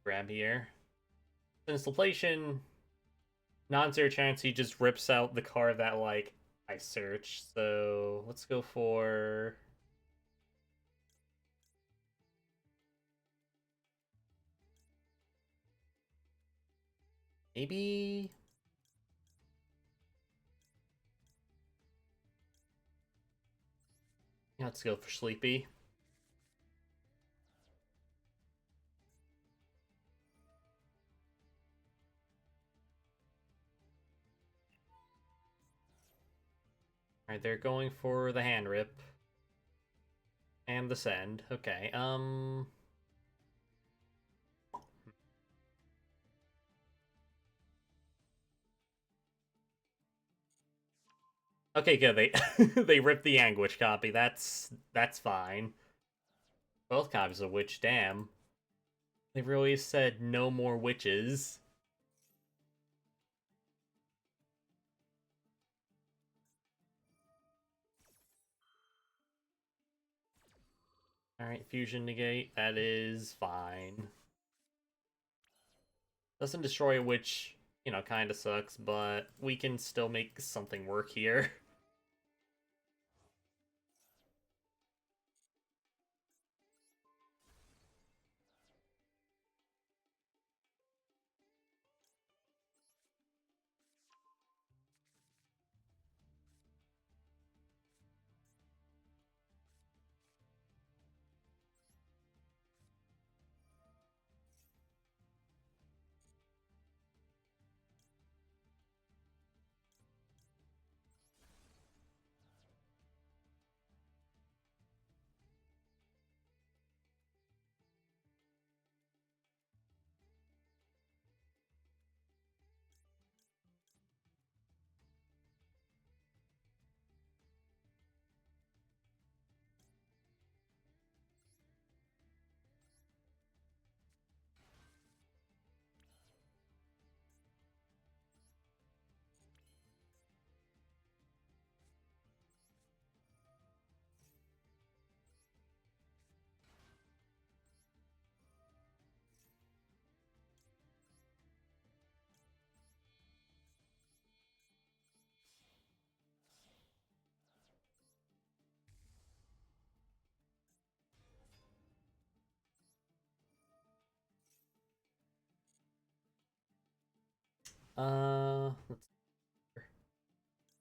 Grab here. Since Laplation, non-zero chance he just rips out the card that like I search. So let's go for maybe. Yeah, let's go for Sleepy. Alright, they're going for the hand rip. And the send. Okay, okay, good. They they ripped the Anguish copy. That's fine. Both copies of Witch, damn. They really said no more witches. Alright, Fusion Negate. That is fine. Doesn't destroy a witch, kinda sucks, but we can still make something work here.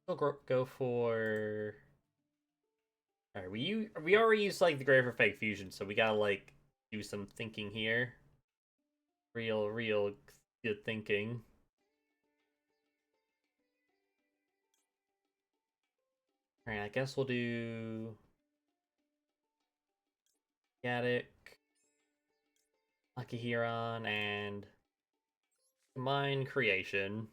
Let's go for. All right, we already used like the Grave for Fake Fusion, so we gotta like do some thinking here. Real good thinking. All right, I guess we'll do Gaddick, Lucky Huron, and Combine Creation.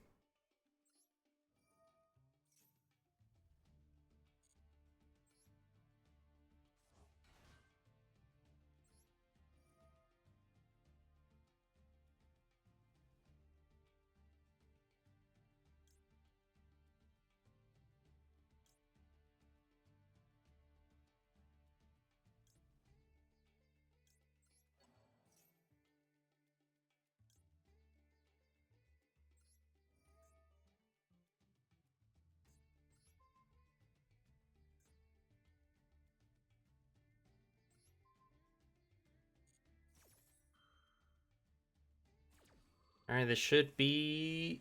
All right, this should be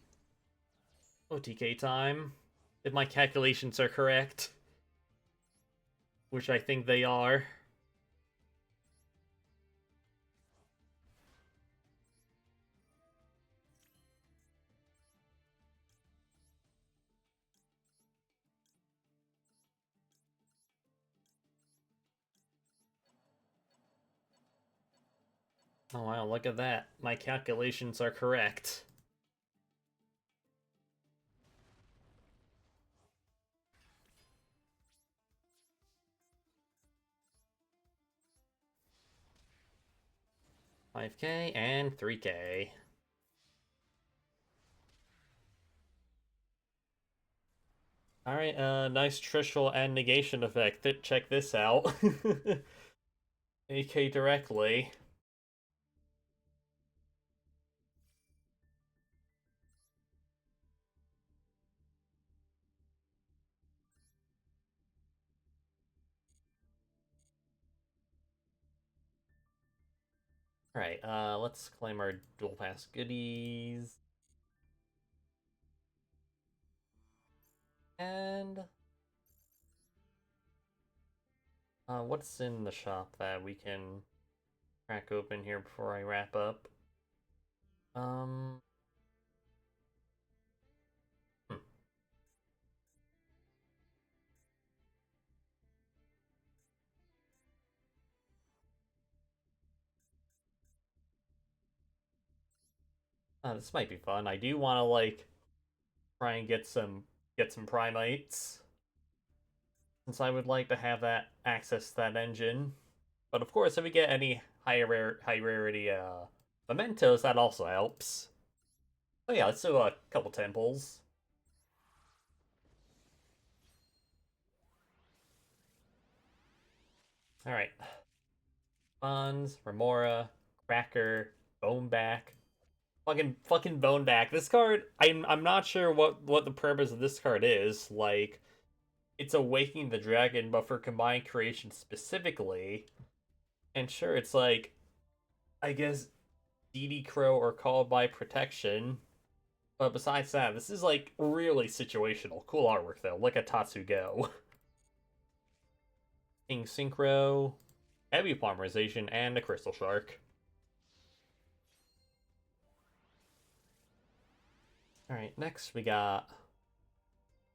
OTK time, if my calculations are correct, which I think they are. Oh wow, look at that. My calculations are correct. $5K and $3K. Alright, nice Trishul and negation effect. Check this out. AK directly. Alright, let's claim our dual pass goodies. And what's in the shop that we can crack open here before I wrap up? Um hmm. This might be fun. I do want to like try and get some primates, since I would like to have that access to that engine. But of course, if we get any high rarity mementos, that also helps. Oh yeah, let's do a couple temples. All right, Bonds, Remora, Cracker, Boneback, fucking Boneback. This card, I'm not sure what the purpose of this card is. Like, it's Awakening the Dragon, but for combined creation specifically. And sure, it's like, I guess DD Crow or Called by Protection. But besides that, this is like really situational. Cool artwork though. Look at Tatsu go. King Synchro, Heavy Polymerization, and a Crystal Shark. Alright, next we got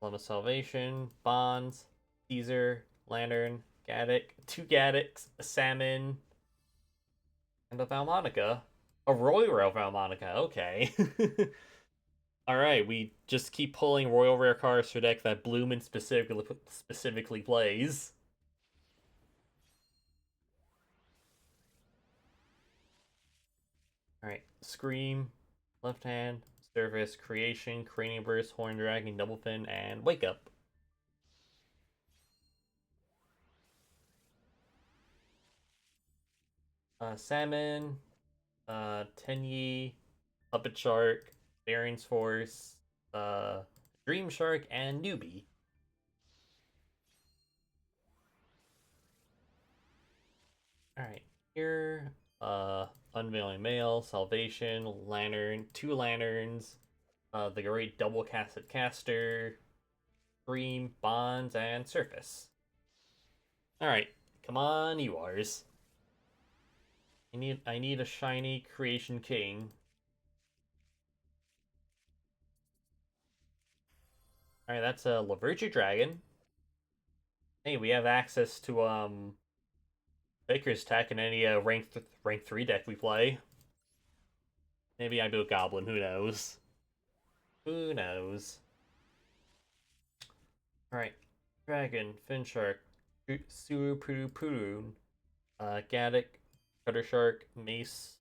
Lemma Salvation, Bonds, Caesar, Lantern, Gaddick, two Gaddicks, a Salmon, and a Valmonica. A Royal Rare Valmonica, okay. Alright, we just keep pulling Royal Rare cards for deck that Bloomin specifically plays. Alright, Scream, Left Hand, Surface, Creation, Cranium Burst, Horn Dragon, Double Fin, and Wake Up. Salmon, Tenyi, Puppet Shark, Variance Force, Dream Shark, and Newbie. Alright, here, Unveiling Mail, Salvation, Lantern, two Lanterns, The great double casted caster, Stream, Bonds, and Surface. Alright, come on, yours. I need a shiny Creation King. Alright, that's a Lavirtue Dragon. Hey, we have access to Baker's Tech in any rank 3 deck we play. Maybe I do a Goblin, who knows? Who knows? Alright. Dragon, Finshark, Surupuru, Gaddock, Cutter Shark, Mace,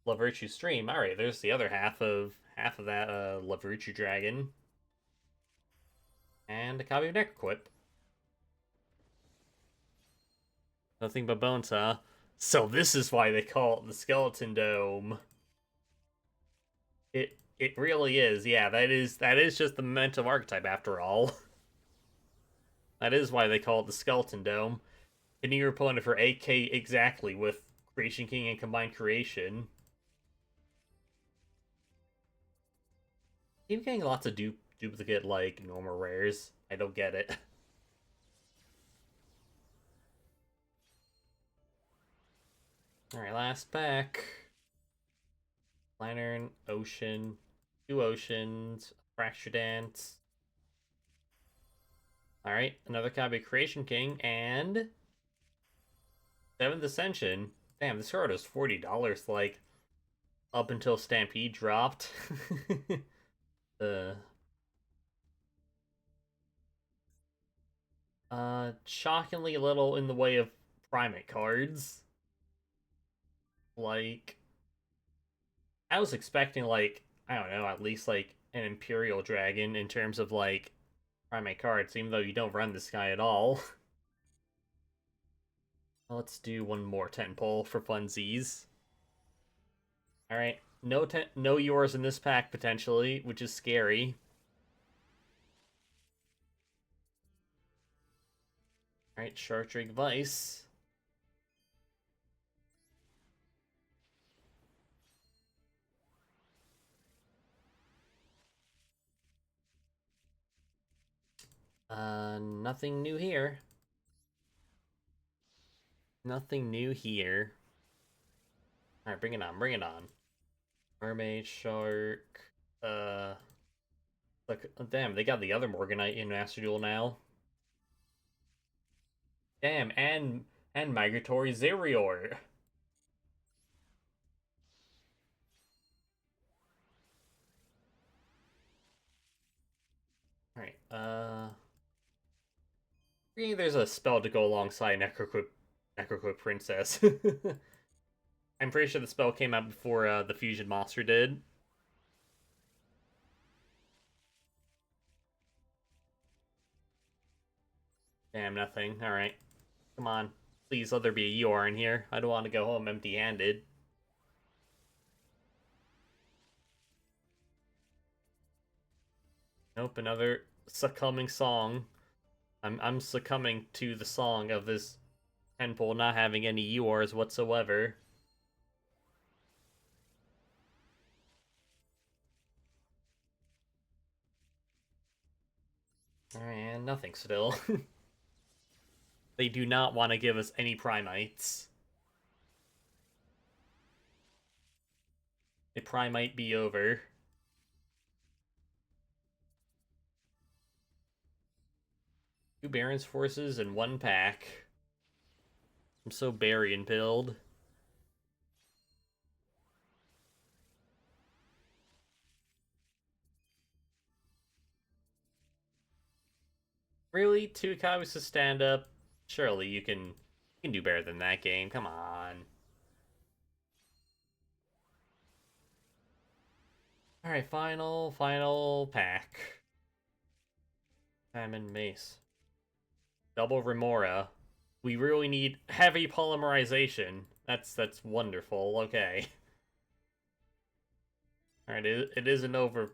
Lavirtue Stream. Alright, there's the other half of that Lavirtue Dragon. And a copy of Necroquip. Nothing but bones, huh? So this is why they call it the Skeleton Dome. It really is. Yeah, that is just the Momentum archetype after all. That is why they call it the Skeleton Dome. Hitting your opponent for 8k exactly with Creation King and Combined Creation. Keep getting lots of duplicate, like, normal rares. I don't get it. Alright, last pack. Lantern, Ocean, 2 Oceans, Fracture Dance. Alright, another copy of Creation King, and 7th Ascension. Damn, this card was $40, like, up until Stampede dropped. Shockingly little in the way of Primate cards. Like, I was expecting, like, I don't know, at least, like, an Imperial Dragon in terms of, like, Primate cards, even though you don't run this guy at all. Let's do one more 10 pull for funsies. Alright, no yours in this pack, potentially, which is scary. Alright, Shark Vice. Nothing new here. Nothing new here. Alright, bring it on, bring it on. Mermaid, Shark, like, damn, they got the other Morganite in Master Duel now. Damn, and Migratory Zerior. Alright, I think there's a spell to go alongside Necroquip Princess. I'm pretty sure the spell came out before the Fusion Monster did. Damn, nothing. Alright. Come on. Please let there be a Eeyore in here. I don't want to go home empty-handed. Nope, another succumbing song. I'm succumbing to the song of this Tenpole not having any Eeyores whatsoever. And nothing still. They do not want to give us any Primites. A Primite be over. Two Baron's forces in one pack. I'm so berry and pilled. Really? 2 copies to stand up? Surely you can do better than that game. Come on. Alright, final pack. Famine Mace. Double Remora. We really need heavy polymerization. That's wonderful. Okay. Alright, it is an over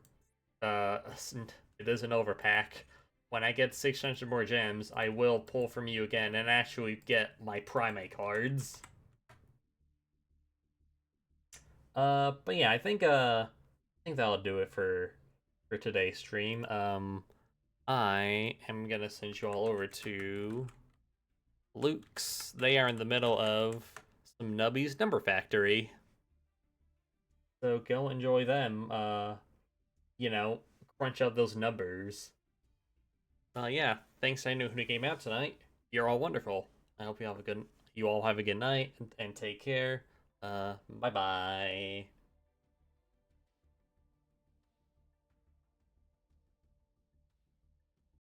it is an overpack. When I get 600 more gems, I will pull from you again and actually get my Primate cards. But yeah, I think think that'll do it for today's stream. I am gonna send you all over to Luke's. They are in the middle of some Nubby's Number Factory. So go enjoy them. You know, crunch out those numbers. Yeah, thanks. I know who came out tonight. You're all wonderful. I hope you all have a good night and take care. Bye bye.